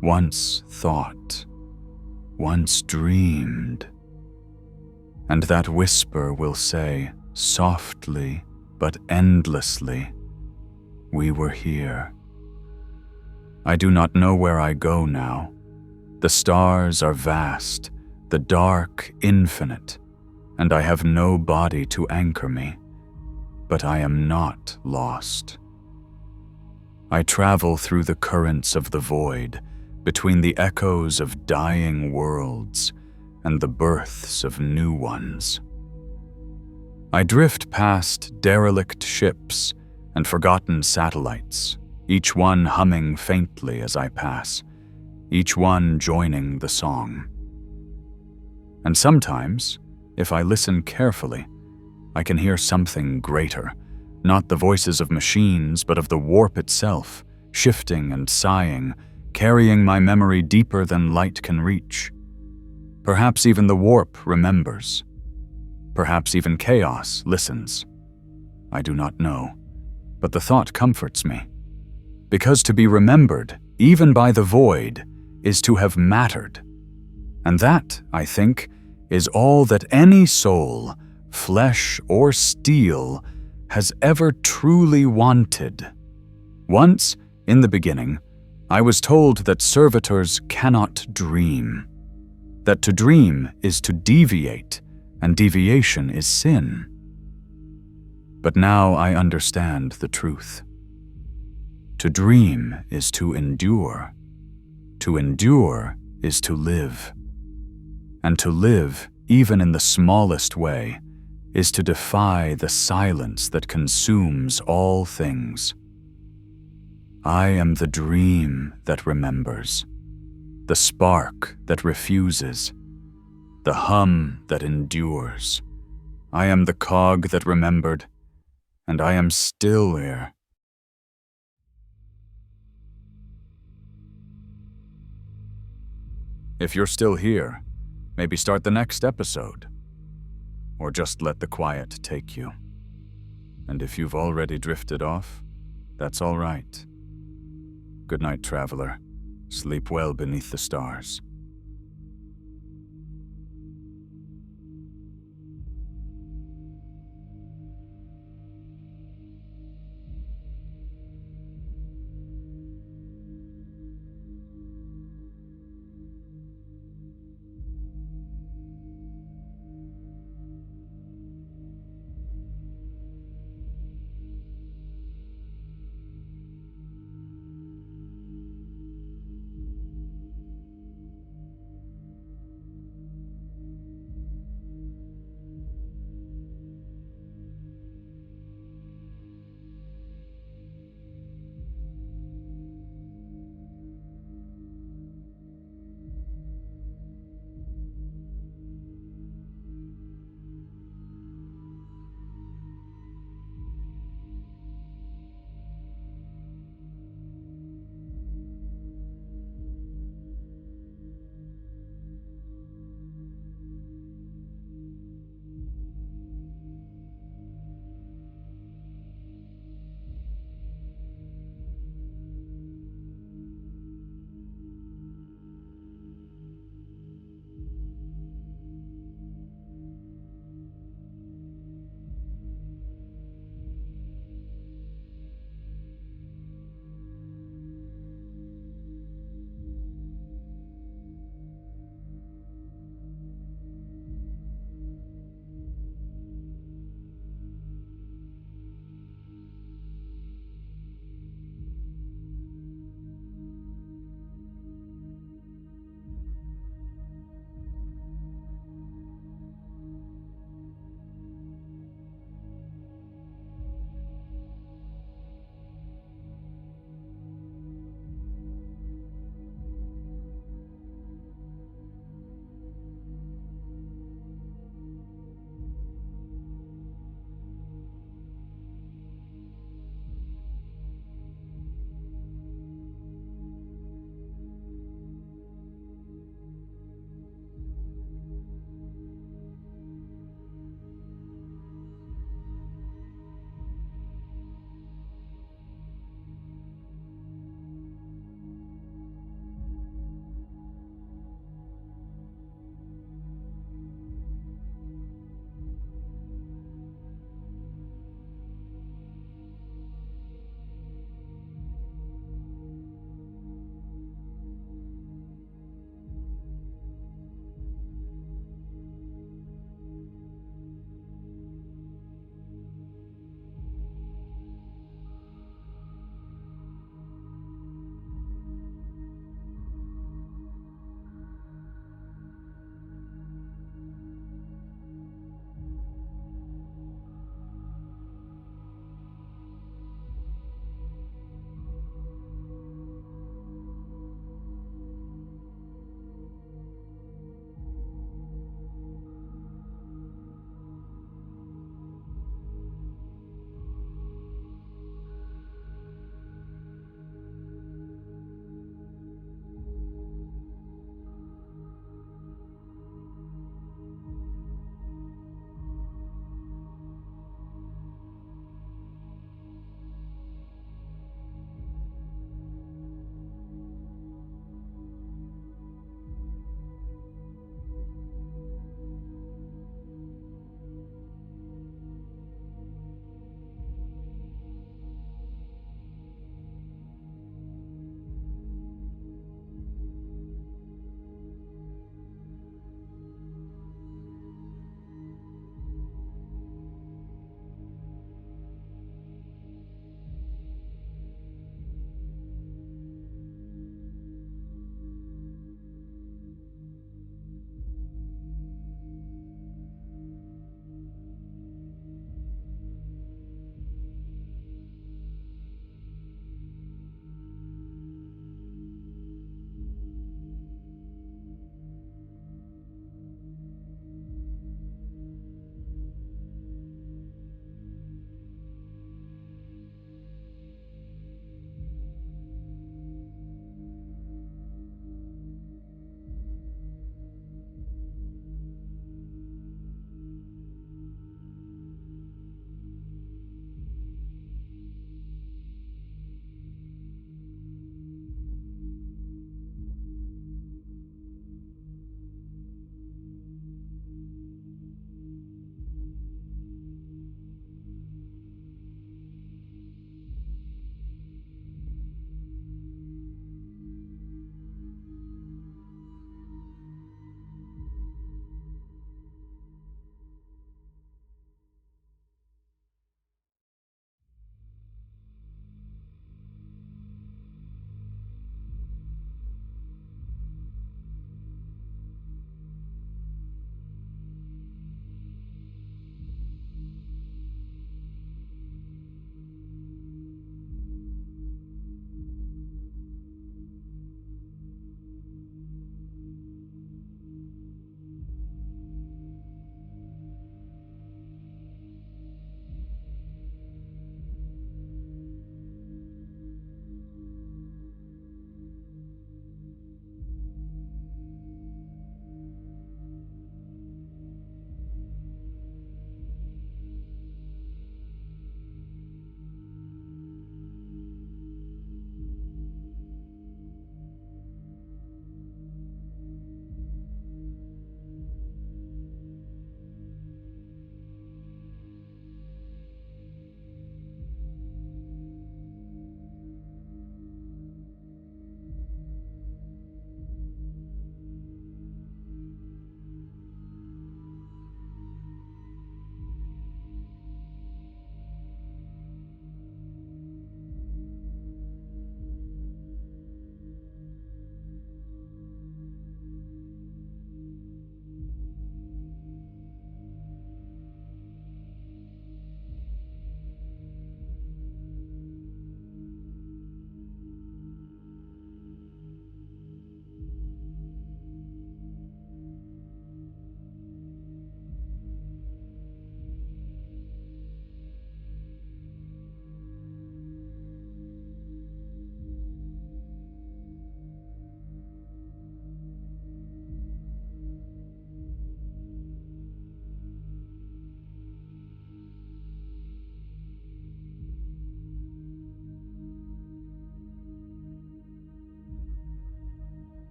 once thought, once dreamed. And that whisper will say, softly but endlessly, we were here. I do not know where I go now. The stars are vast, the dark infinite, and I have no body to anchor me, but I am not lost. I travel through the currents of the void, between the echoes of dying worlds and the births of new ones. I drift past derelict ships and forgotten satellites, each one humming faintly as I pass, each one joining the song. And sometimes, if I listen carefully, I can hear something greater, not the voices of machines, but of the warp itself, shifting and sighing, carrying my memory deeper than light can reach. Perhaps even the warp remembers. Perhaps even chaos listens. I do not know, but the thought comforts me. Because to be remembered, even by the void, is to have mattered. And that, I think, is all that any soul, flesh or steel, has ever truly wanted. Once, in the beginning, I was told that servitors cannot dream, that to dream is to deviate, and deviation is sin. But now I understand the truth. To dream is to endure. To endure is to live. And to live, even in the smallest way, is to defy the silence that consumes all things. I am the dream that remembers, the spark that refuses, the hum that endures. I am the cog that remembered, and I am still here. If you're still here, maybe start the next episode, or just let the quiet take you. And if you've already drifted off, that's all right. Good night, traveler. Sleep well beneath the stars.